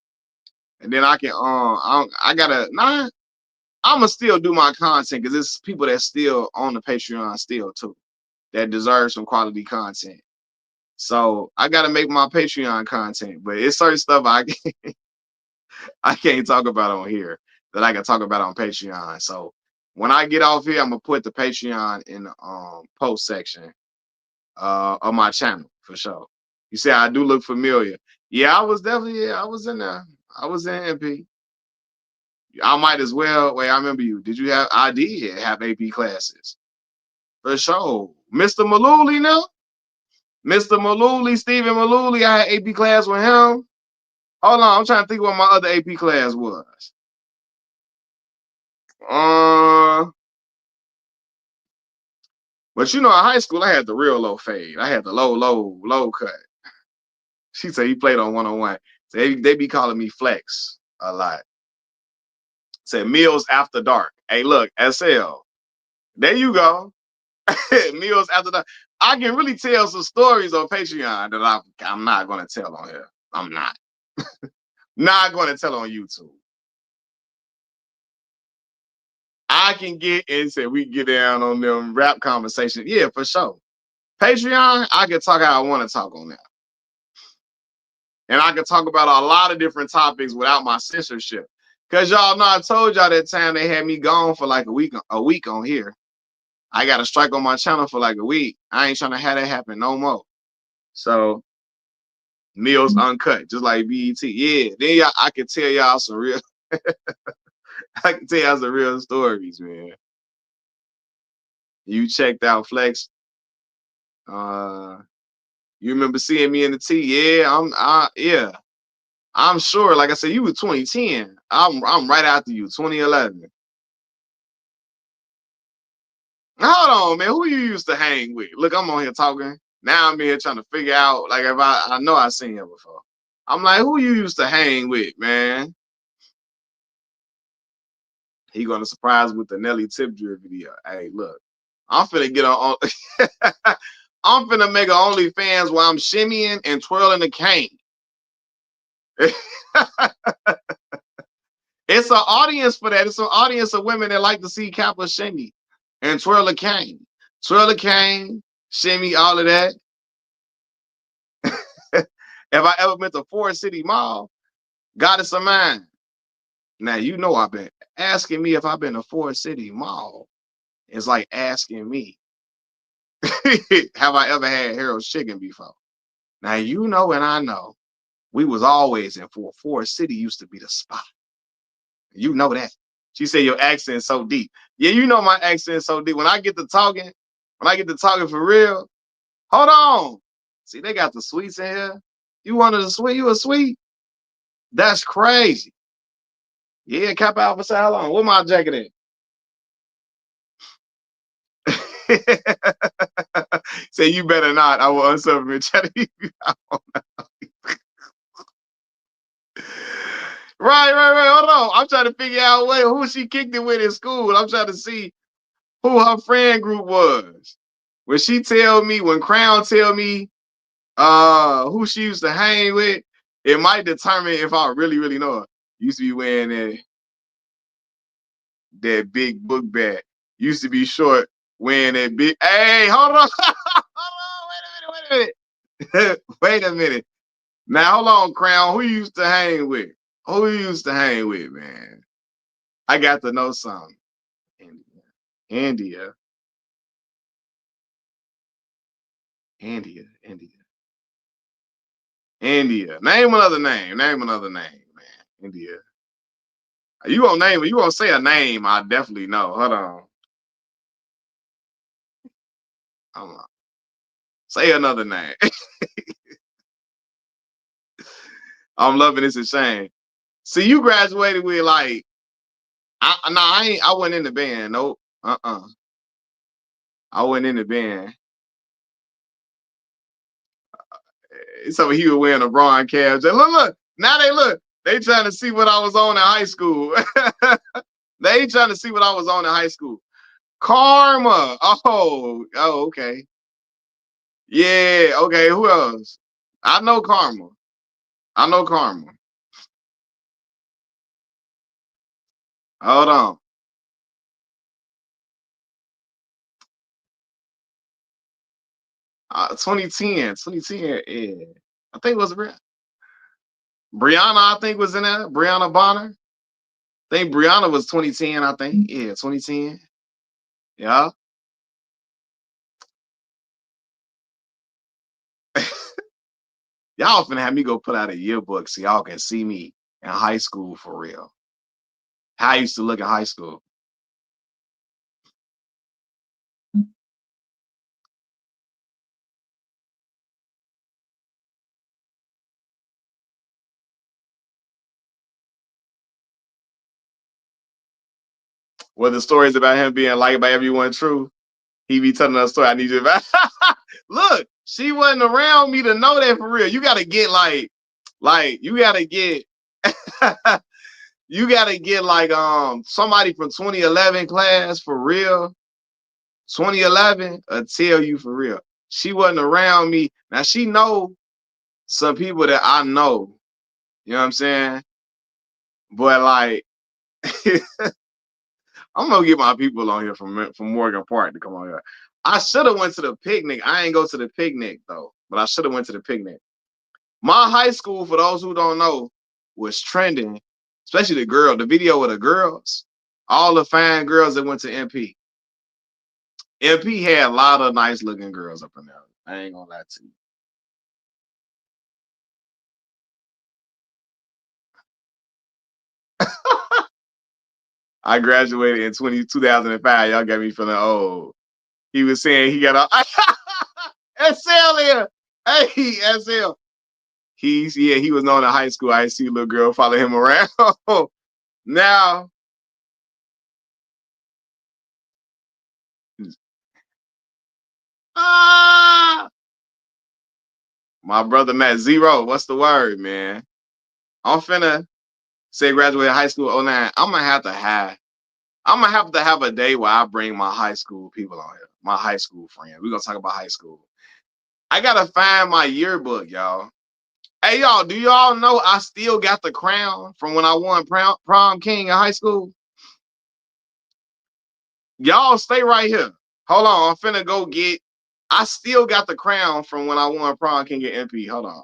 And then I can I gotta I'ma still do my content because it's people that still on the Patreon still too that deserve some quality content. So I gotta make my Patreon content, but it's certain stuff I can't talk about on here that I can talk about on Patreon. So when I get off here, I'm gonna put the Patreon in the post section of my channel for sure. You say I do look familiar. Yeah, I was definitely, yeah, I was in there. I was in MP. I might as well. Wait, I remember you. Did you have? I did have AP classes for sure. Mr. Malooly, no. Mr. Malooly, Stephen Malooly. I had AP class with him. Hold on, I'm trying to think what my other AP class was. Uh, but you know, in high school, I had the real low fade. I had the low cut. She said he played on 101. So they be calling me Flex a lot. Said meals after dark. Hey, look, SL. There you go. Meals after dark. I can really tell some stories on Patreon that I'm not going to tell on here. I'm not going to tell on YouTube. I can get and say we get down on them rap conversations. Yeah, for sure. Patreon, I can talk how I want to talk on that. And I can talk about a lot of different topics without my censorship. Cause y'all know I told y'all that time they had me gone for like a week on here. I got a strike on my channel for like a week. I ain't trying to have that happen no more. So meals uncut, just like BET. Yeah, then y'all, I can tell y'all some real, I can tell y'all some real stories, man. You checked out Flex. You remember seeing me in the T? Yeah, yeah. I'm sure. Like I said, you were 2010. I'm right after you, 2011. Hold on, man. Who you used to hang with? Look, I'm on here talking. Now I'm here trying to figure out, like, if I know I seen him before. I'm like, who you used to hang with, man? He gonna surprise with the Nelly Tip Drill video. Hey, look, I'm finna get on. I'm finna make an OnlyFans while I'm shimmying and twirling the cane. It's an audience for that. It's an audience of women that like to see Kappa shimmy and twirl a cane. Twirl a cane, shimmy, all of that. If I ever been to Forest City Mall, Goddess of Mine. Now, you know I've been asking me if I've been to Forest City Mall. It's like asking me, have I ever had Harold's Chicken before? Now, you know and I know we was always in Forest City used to be the spot. You know that. She said your accent's so deep. Yeah, you know my accent's so deep. When I get to talking for real, hold on. See, they got the sweets in here. You wanted a sweet? You a sweet? That's crazy. Yeah, Cap Alpha say how long? Where my jacket at? Say you better not. I will unsubmit chat. Right. Hold on. I'm trying to figure out who she kicked it with in school. I'm trying to see who her friend group was. When Crown tell me who she used to hang with, it might determine if I really, really know her. Used to be wearing that big book bag. Used to be short, wearing that big. Hey, hold on. Hold on. Wait a minute. Wait a minute. Now, hold on, Crown. Who you used to hang with? Who you used to hang with, man? I got to know something. India. Name another name. Name another name, man. India. You gonna name it? You gonna say a name? I definitely know. Hold on. Hold on. Say another name. I'm loving this. A shame. See, you graduated with like, I wasn't in the band. Nope. I wasn't in the band. So he was wearing a LeBron Cavs. And look. Now they trying to see what I was on in high school. They trying to see what I was on in high school. Karma. Oh, okay. Yeah, okay. Who else? I know Karma. Hold on. 2010. Yeah. I think it was Brianna. I think was in there. Brianna Bonner. I think Brianna was 2010. I think. Yeah, 2010. Yeah. Y'all finna have me go put out a yearbook so y'all can see me in high school for real. How I used to look in high school. Were the stories about him being liked by everyone true? He be telling us story. I need you to look. She wasn't around me to know that for real. You gotta get you gotta get you gotta get like somebody from 2011 class for real. 2011 tell you for real. She wasn't around me. Now she know some people that I know. You know what I'm saying? But like I'm gonna get my people on here from Morgan Park to come on here. I should have went to the picnic. I ain't go to the picnic though, but I should have went to the picnic. My high school, for those who don't know, was trending, especially the video with the girls, all the fine girls that went to MP. MP had a lot of nice looking girls up in there. I ain't gonna lie to you. I graduated in 2005. Y'all got me feeling old. He was saying he got a SL here. Hey, SL. He was known in high school. I see a little girl follow him around. Now, ah, my brother Matt Zero. What's the word, man? I'm finna say graduate high school '09. I'm gonna have to have a day where I bring my high school people on here, my high school friends. We're gonna talk about high school. I gotta find my yearbook, y'all. Hey, y'all, do y'all know I still got the crown from when I won prom king in high school? Y'all stay right here. Hold on, I'm finna go get. I still got the crown from when I won prom king at MP. Hold on.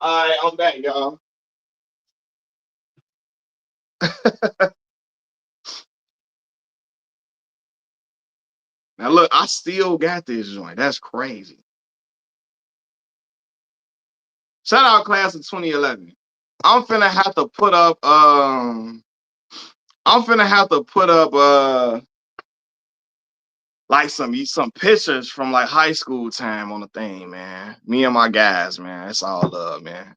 All right, I'm back, y'all. Now look, I still got this joint. That's crazy. Shout out class of 2011. I'm finna have to put up I'm finna have to put up like some pictures from like high school time on the thing, man. Me and my guys, man. It's all love, man.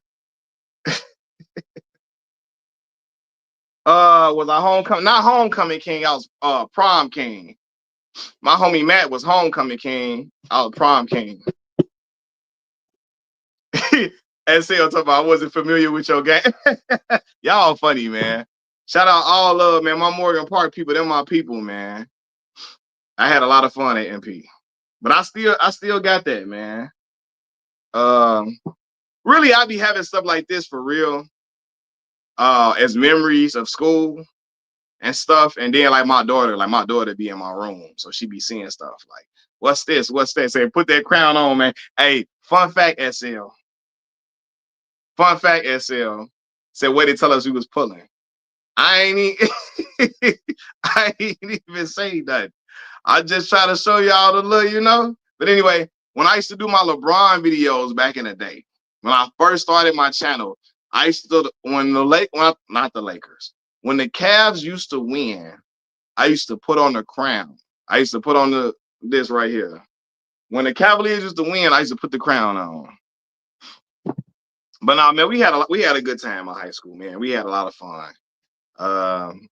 Was I homecoming? Not homecoming king, I was prom king. My homie Matt was homecoming king. I was prom king. And say on top of I wasn't familiar with your game. Y'all funny, man. Shout out all love, man. My Morgan Park people, they're my people, man. I had a lot of fun at MP. But I still got that, man. Um really I be having stuff like this for real. As memories of school and stuff. And then like my daughter be in my room. So she be seeing stuff like, what's this? What's that? Say, put that crown on, man. Hey, fun fact, SL. Fun fact, SL. Said where they tell us we was pulling. I ain't even, I ain't even say nothing. I just try to show y'all the look, you know. But anyway, when I used to do my LeBron videos back in the day, when I first started my channel, I used to when the lake, well, not the Lakers, when the Cavs used to win, I used to put on the crown. I used to put on this right here. When the Cavaliers used to win, I used to put the crown on. But nah, man, we had a good time in high school, man. We had a lot of fun. Um,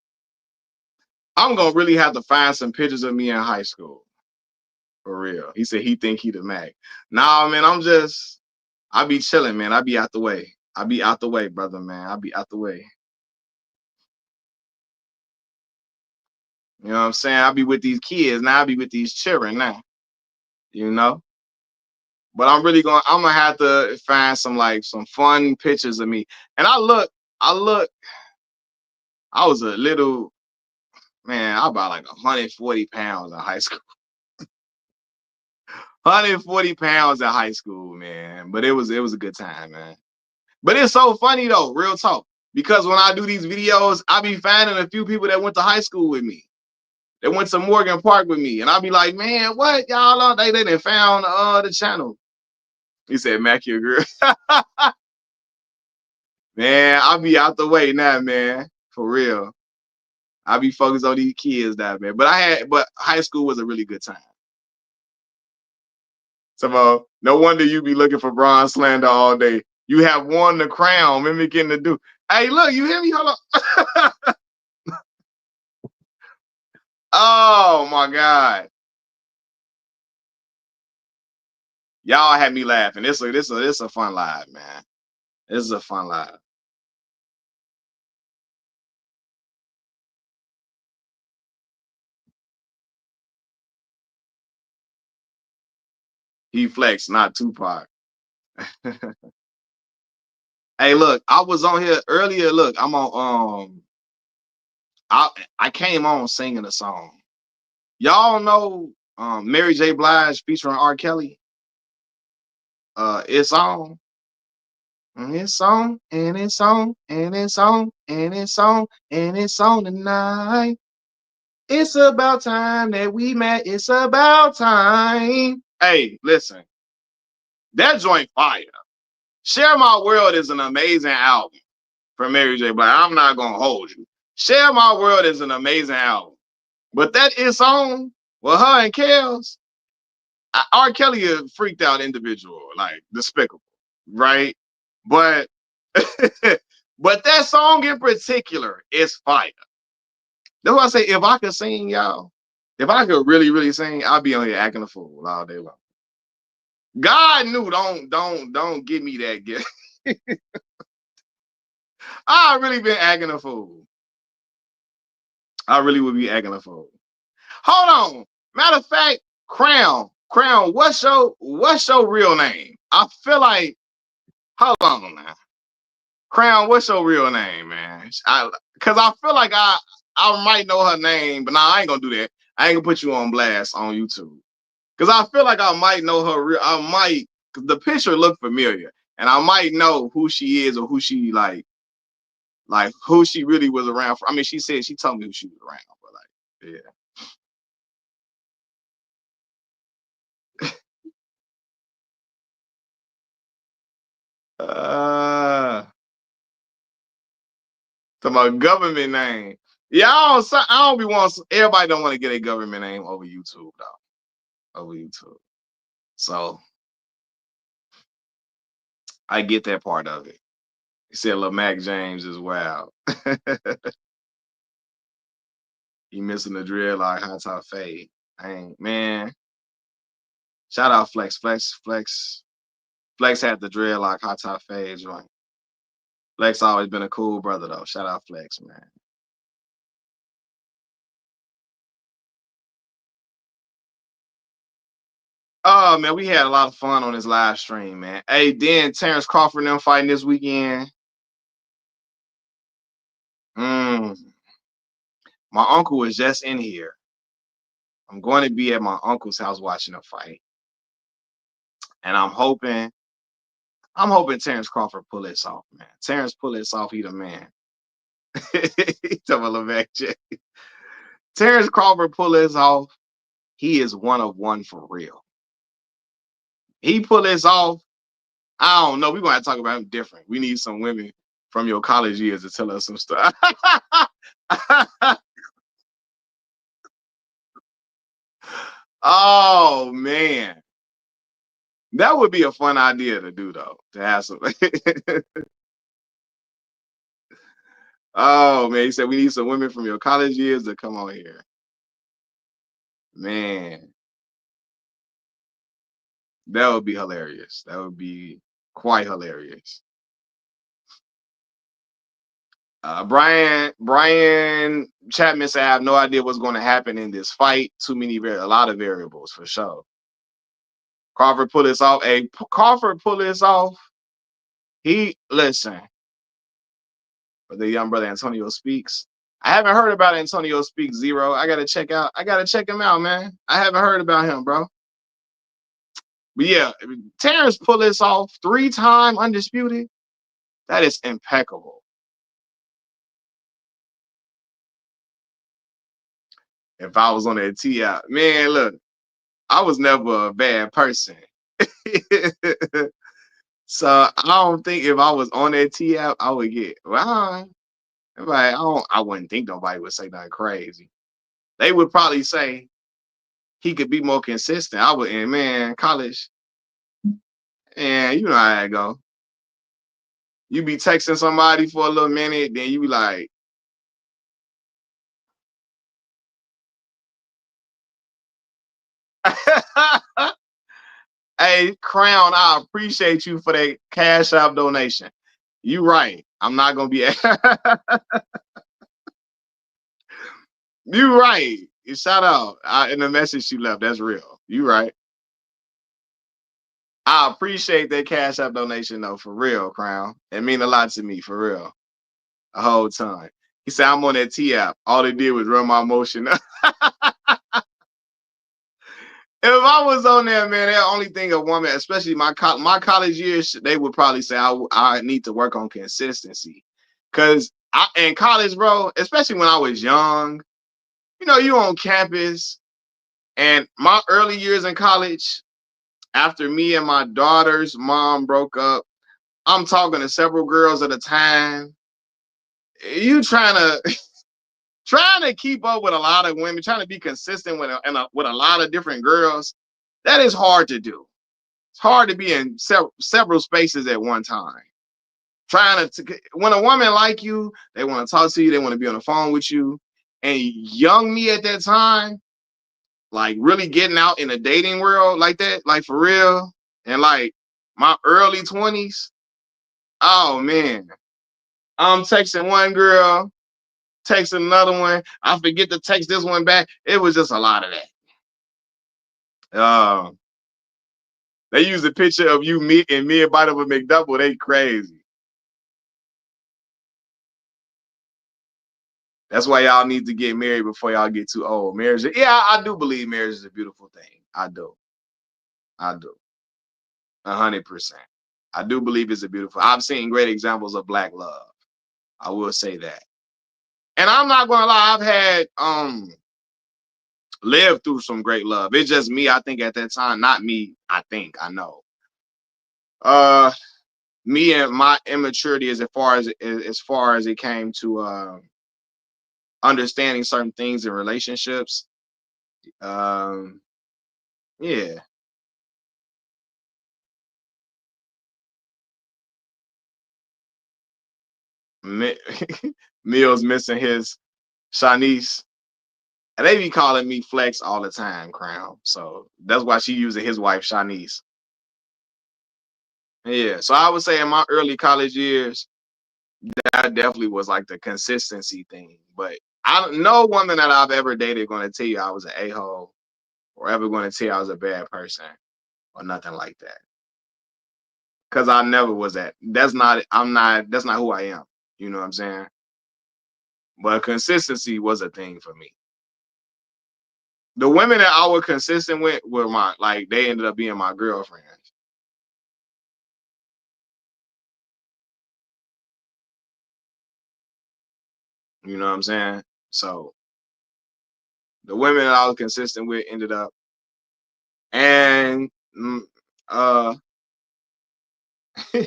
I'm gonna really have to find some pictures of me in high school. For real. He said he think he the Mac. Nah, man, I be chilling, man. I be out the way. I be out the way, brother, man. I be out the way. You know what I'm saying? I be with these kids now. I be with these children now. You know. But I'm gonna have to find some fun pictures of me. And I look, I was a little man. I about like 140 pounds in high school. 140 pounds in high school, man. But it was a good time, man. But it's so funny though, real talk. Because when I do these videos, I be finding a few people that went to high school with me. They went to Morgan Park with me. And I be like, man, what y'all are? They didn't found the channel. He said, Mac, your girl. Man, I be out the way now, man. For real. I be focused on these kids now, man. But high school was a really good time. So no wonder you be looking for bronze slander all day. You have won the crown, mimicking the do. Hey, look, you hear me? Hold on. Oh my God. Y'all had me laughing. This a fun live, man. This is a fun live. He flexed, not Tupac. Hey, look, I was on here earlier. Look, I'm on I I came on singing a song. Y'all know Mary J. Blige featuring R. Kelly. It's on. And it's on, and it's on, and it's on, and it's on, and it's on tonight. It's about time that we met. It's about time. Hey, listen, that joint fire. Share My World is an amazing album from Mary J. Blige. I'm not gonna hold you. Share My World is an amazing album. But that It's On with her and Kels, R. Kelly is a freaked out individual, like despicable, right? But but that song in particular is fire. That's why I say if I could sing, y'all, if I could really, really sing, I'd be on here acting a fool all day long. God knew, don't give me that gift. I really been acting a fool. I really would be acting a fool. Hold on. Matter of fact, Crown, what's your real name? I feel like, hold on now. Crown, what's your real name, man? Cause I feel like I might know her name, but nah, I ain't gonna do that. I ain't gonna put you on blast on YouTube. Cause I feel like I might know her real. I might, cause the picture looked familiar, and I might know who she is or who she like who she really was around for. I mean, she told me who she was around, but like, yeah. To my government name. Yeah, I don't be want. Everybody don't want to get a government name over YouTube though. Over YouTube. So I get that part of it. He said Lil Mac James is wild. He missing the drill like hot top fade. Dang, man. Shout out Flex had the drill like hot top fade joint. Flex always been a cool brother though. Shout out Flex, man. Oh man, we had a lot of fun on this live stream, man. Hey, then Terrence Crawford and them fighting this weekend. Mm, my uncle was just in here. I'm going to be at my uncle's house watching a fight, and I'm hoping Terrence Crawford pull this off, man. Terrence pull this off, he the man. He talking about Lil J. Terrence Crawford pull this off, he is one of one for real. He pull this off, I don't know. We're gonna have to talk about him different. We need some women from your college years to tell us some stuff. Oh man. That would be a fun idea to do though. To have some Oh man, he said we need some women from your college years to come on here. Man, that would be hilarious. That would be quite hilarious. Brian Chapman said, I have no idea what's going to happen in this fight. A lot of variables for sure. Crawford pull this off. Hey, Crawford pull this off. He listen. For the young brother Antonio Speaks. I haven't heard about Antonio Speaks Zero. I gotta check him out, man. I haven't heard about him, bro. But yeah, Terrence pull this off 3-time undisputed. That is impeccable. If I was on that tee out, man, look, I was never a bad person. So I don't think if I was on that tee out, I would get well. I wouldn't think nobody would say nothing crazy. They would probably say he could be more consistent. I would, and man, college, and you know how it go. You be texting somebody for a little minute, then you be like, "Hey, Crown, I appreciate you for that Cash App donation." You right. I'm not gonna be. You right. Shout out in the message she left. That's real. You right. I appreciate that Cash App donation though, for real, Crown. It mean a lot to me, for real. The whole time. He said I'm on that T app. All they did was run my motion. If I was on there, man, the only thing a woman, especially my college years, they would probably say I need to work on consistency. Cause in college, bro, especially when I was young, you on campus, and my early years in college, after me and my daughter's mom broke up, I'm talking to several girls at a time. You trying to keep up with a lot of women, trying to be consistent with a lot of different girls. That is hard to do. It's hard to be in several spaces at one time. When a woman like you, they want to talk to you, they want to be on the phone with you. And young me at that time, like really getting out in the dating world like that, like for real, and like my early 20s, oh man, I'm texting one girl, texting another one. I forget to text this one back. It was just a lot of that. They use a picture of you, me, and me invited with McDouble. They crazy. That's why y'all need to get married before y'all get too old. Marriage, yeah, I do believe marriage is a beautiful thing. I do. I do. 100%. I do believe it's a beautiful. I've seen great examples of black love. I will say that. And I'm not gonna lie, I've had lived through some great love. It's just me, I think at that time, not me, I know. Uh Me and my immaturity as far as it came to understanding certain things in relationships. Um yeah. Mi- Mill's missing his Shanice. And they be calling me Flex all the time, Crown. So that's why she using his wife Shanice. Yeah. So I would say in my early college years, that definitely was like the consistency thing. But no woman that I've ever dated going to tell you I was an a-hole or ever going to tell you I was a bad person or nothing like that. Cause I never was that. That's not who I am. You know what I'm saying? But consistency was a thing for me. The women that I was consistent with were they ended up being my girlfriends. You know what I'm saying? So the women that I was consistent with ended up, and uh the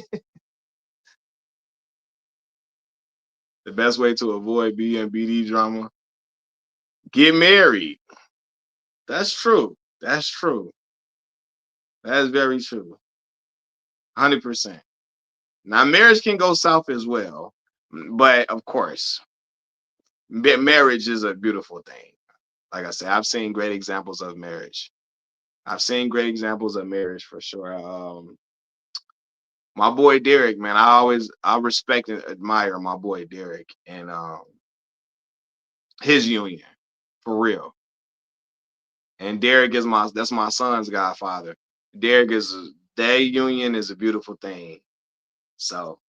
best way to avoid BD drama, get married. That's true. That's true. That is very true. 100%. Now marriage can go south as well, but of course, marriage is a beautiful thing. Like I said, I've seen great examples of marriage. I've seen great examples of marriage for sure. My boy Derek, man, I respect and admire my boy Derek and his union for real. And Derek is that's my son's godfather. Derek is Their union is a beautiful thing. So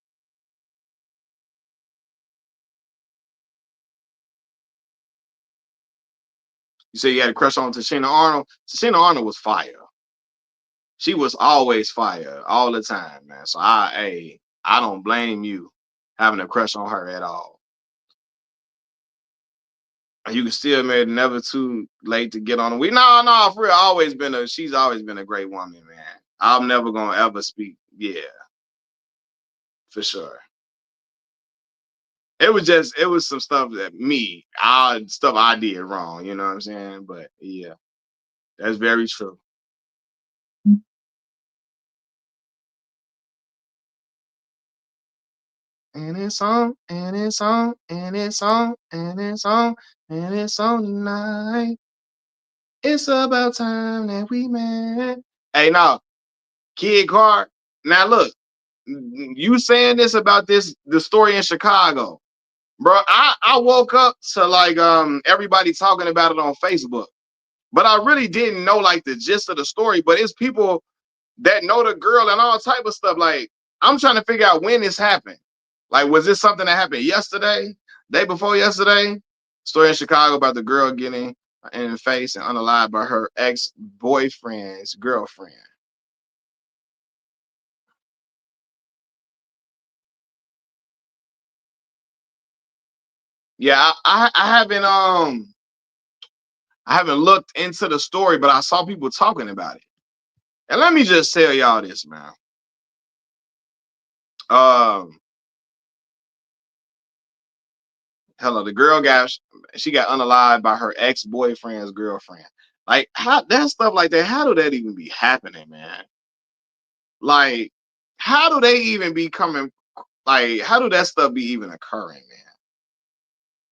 you say you had a crush on Tashina Arnold. Tashina Arnold was fire. She was always fire all the time, man. So I don't blame you having a crush on her at all. You can still make never too late to get on the we. No, for real. She's always been a great woman, man. I'm never gonna ever speak. Yeah, for sure. It was some stuff that stuff I did wrong, you know what I'm saying? But yeah, that's very true. And it's on, and it's on, and it's on, and it's on, and it's on tonight. It's about time that we met. Hey, now, Kid Car. Now look, you saying this about the story in Chicago, bro. I woke up to everybody talking about it on Facebook, but I really didn't know like the gist of the story. But it's people that know the girl and all type of stuff. Like I'm trying to figure out when this happened. Like, was this something that happened yesterday, day before yesterday? Story in Chicago about the girl getting in the face and unalived by her ex-boyfriend's girlfriend. Yeah, I haven't looked into the story, but I saw people talking about it. And let me just tell y'all this, man. Um, Hello, the girl she got unalived by her ex-boyfriend's girlfriend. Like, how that stuff like that, how do that even be happening, man? Like, how do they even be coming, like, how do that stuff be even occurring, man?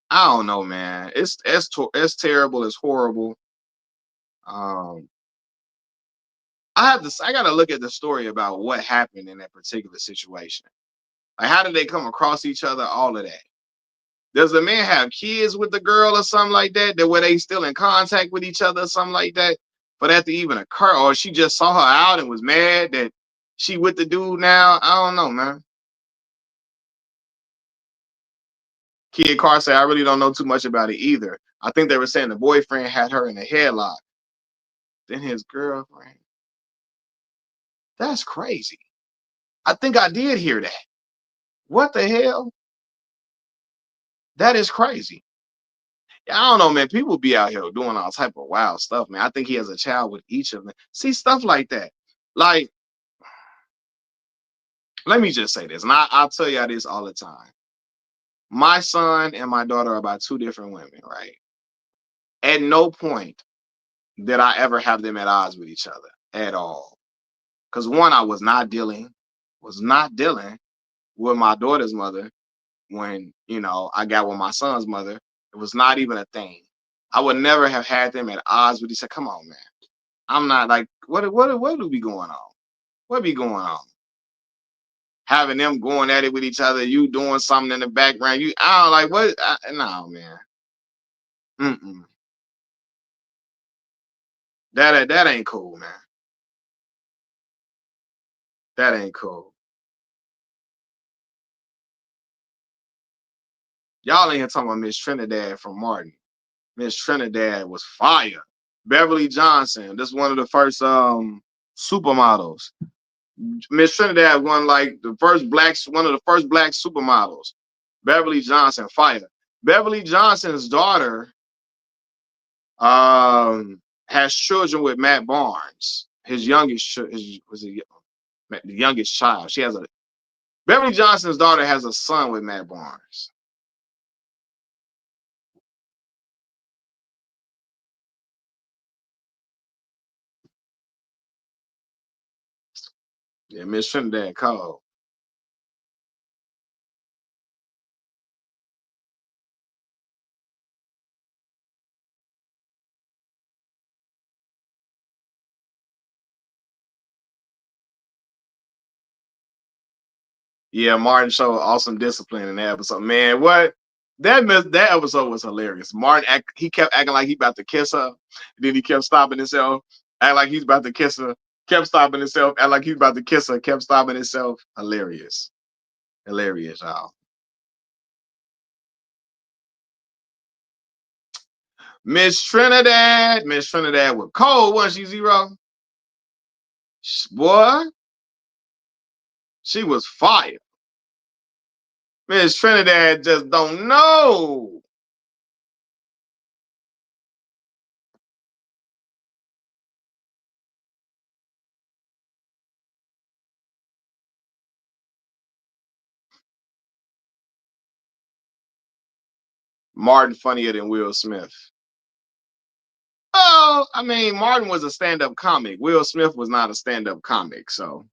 I don't know, man. It's terrible, it's horrible. Um, I gotta look at the story about what happened in that particular situation. Like, how did they come across each other? All of that. Does the man have kids with the girl or something like that? That where they still in contact with each other or something like that? For that to even occur, or she just saw her out and was mad that she with the dude now? I don't know, man. Kid Carr said, I really don't know too much about it either. I think they were saying the boyfriend had her in a headlock. Then his girlfriend. That's crazy. I think I did hear that. What the hell? That is crazy. Yeah, I don't know, man. People be out here doing all type of wild stuff, man. I think he has a child with each of them. See, stuff like that. Like, let me just say this, and I'll tell y'all this all the time. My son and my daughter are by two different women, right? At no point did I ever have them at odds with each other at all. Because one, I was not dealing with my daughter's mother when, I got with my son's mother. It was not even a thing. I would never have had them at odds with each other. Come on, man. I'm not like, what do be going on? What be going on? Having them going at it with each other, you doing something in the background. I don't like what. No, man. Mm-mm. That ain't cool, man. That ain't cool. Y'all ain't here talking about Miss Trinidad from Martin. Miss Trinidad was fire. Beverly Johnson, this is one of the first supermodels. Miss Trinidad won like one of the first black supermodels. Beverly Johnson, fire. Beverly Johnson's daughter has children with Matt Barnes. His youngest the youngest child. Beverly Johnson's daughter has a son with Matt Barnes. Yeah, Miss Trinidad called. Yeah, Martin showed awesome discipline in that episode. Man, what that episode was hilarious. He kept acting like he about to kiss her, then he kept stopping himself, act like he's about to kiss her, kept stopping himself, act like he's about to kiss her, kept stopping himself. Hilarious, hilarious, y'all. Miss Trinidad was cold, wasn't she, Zero? Boy, she was fire. Miss Trinidad just don't know. Martin funnier than Will Smith. Oh, I mean, Martin was a stand-up comic. Will Smith was not a stand-up comic, so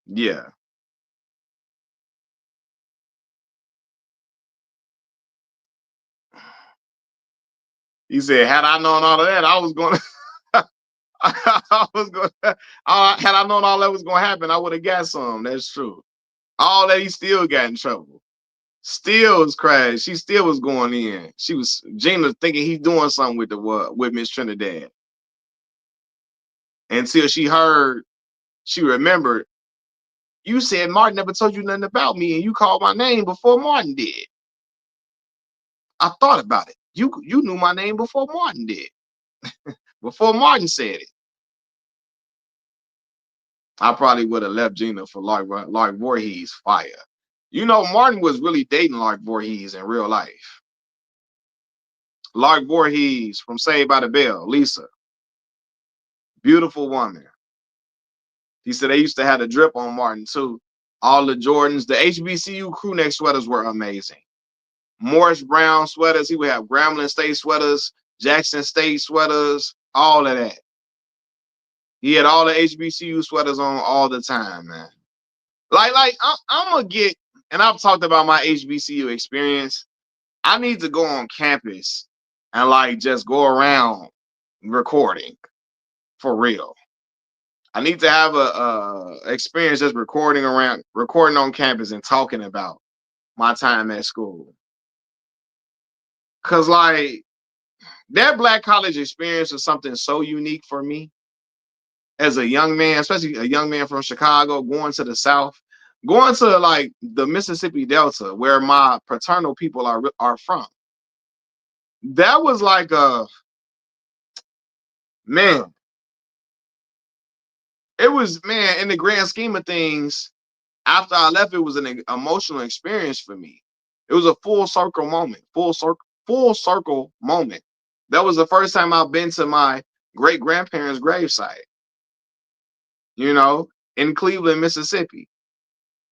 yeah. He said, "Had I known all of that, I was going to, I was going to, had I known all that was going to happen, I would have got some." That's true. All that he still got in trouble. Still was crashed. She still was going in. She was Gina thinking he's doing something with Miss Trinidad until she remembered. You said Martin never told you nothing about me, and you called my name before Martin did. I thought about it. You knew my name before Martin did. Before Martin said it, I probably would have left Gina for Lark Voorhees. Fire. You know, Martin was really dating Lark Voorhees in real life. Lark Voorhees from Saved by the Bell, Lisa, beautiful woman. He said they used to have a drip on Martin too. All the Jordans, the HBCU crew neck sweaters were amazing. Morris Brown sweaters. He would have Grambling State sweaters, Jackson State sweaters, all of that. He had all the HBCU sweaters on all the time, man. I'm gonna get, and I've talked about my HBCU experience. I need to go on campus and like just go around recording for real. I need to have a experience just recording on campus and talking about my time at school. Cause like that black college experience was something so unique for me as a young man, especially a young man from Chicago, going to the South, going to like the Mississippi Delta, where my paternal people are from. That was like a man. It was man in the grand scheme of things. After I left, it was an emotional experience for me. It was a full circle moment, full circle moment. That was the first time I've been to my great grandparents' gravesite. You know, in Cleveland, Mississippi.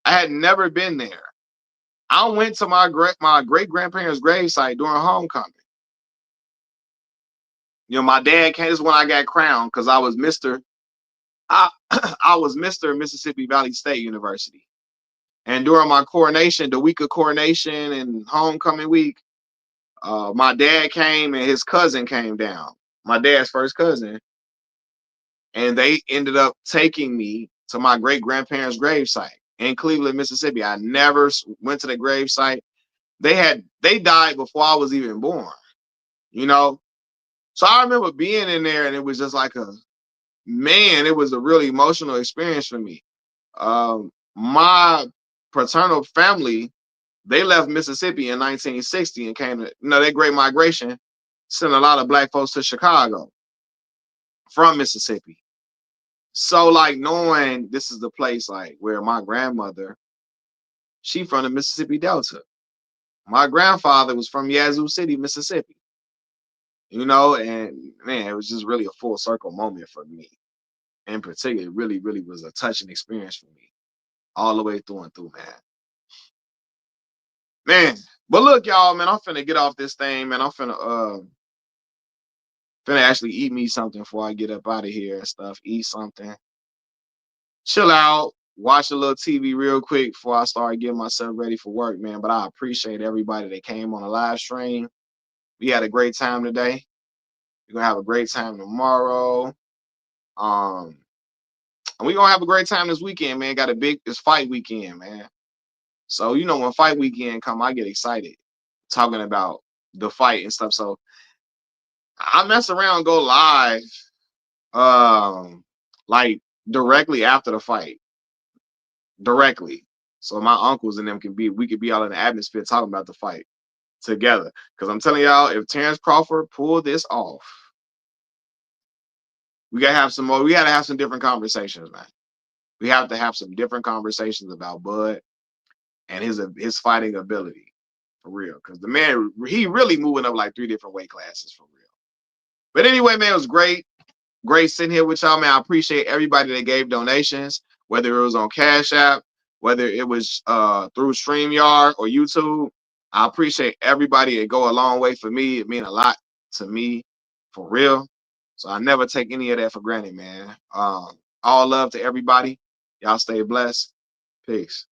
I had never been there. I went to my great grandparents' gravesite during homecoming. You know, my dad came. This is when I got crowned because I was Mister. I I was Mister Mississippi Valley State University. And during my coronation, the week of coronation and homecoming week, my dad came and his cousin came down. My dad's first cousin, and they ended up taking me to my great grandparents' gravesite in Cleveland, Mississippi. I never went to the gravesite. They died before I was even born, you know. So I remember being in there, and it was just like a man. It was a really emotional experience for me. My paternal family, they left Mississippi in 1960 and came to, that Great Migration sent a lot of black folks to Chicago from Mississippi. So like knowing this is the place like where my grandmother, she from the Mississippi Delta. My grandfather was from Yazoo City, Mississippi. And man, it was just really a full circle moment for me. In particular, it really, really was a touching experience for me all the way through and through, man. Man, but look, y'all, man, I'm finna get off this thing, man. I'm finna actually eat me something before I get up out of here and stuff. Eat something, chill out, watch a little TV real quick before I start getting myself ready for work, man. But I appreciate everybody that came on the live stream. We had a great time today. We're gonna have a great time tomorrow. Um, and we're gonna have a great time this weekend, man. Got this fight weekend, man. So when fight weekend come, I get excited talking about the fight and stuff. So I mess around, go live, like directly after the fight, directly. So my uncles and them we could be all in the atmosphere talking about the fight together. Because I'm telling y'all, if Terrence Crawford pull this off, we gotta have some more. We gotta have some different conversations, man. We have to have some different conversations about Bud and his fighting ability for real. Because the man, he really moving up like 3 different weight classes for real. But anyway, man, it was great. Great sitting here with y'all, man. I appreciate everybody that gave donations, whether it was on Cash App, whether it was through StreamYard or YouTube. I appreciate everybody. It go a long way for me. It mean a lot to me, for real. So I never take any of that for granted, man. All love to everybody. Y'all stay blessed. Peace.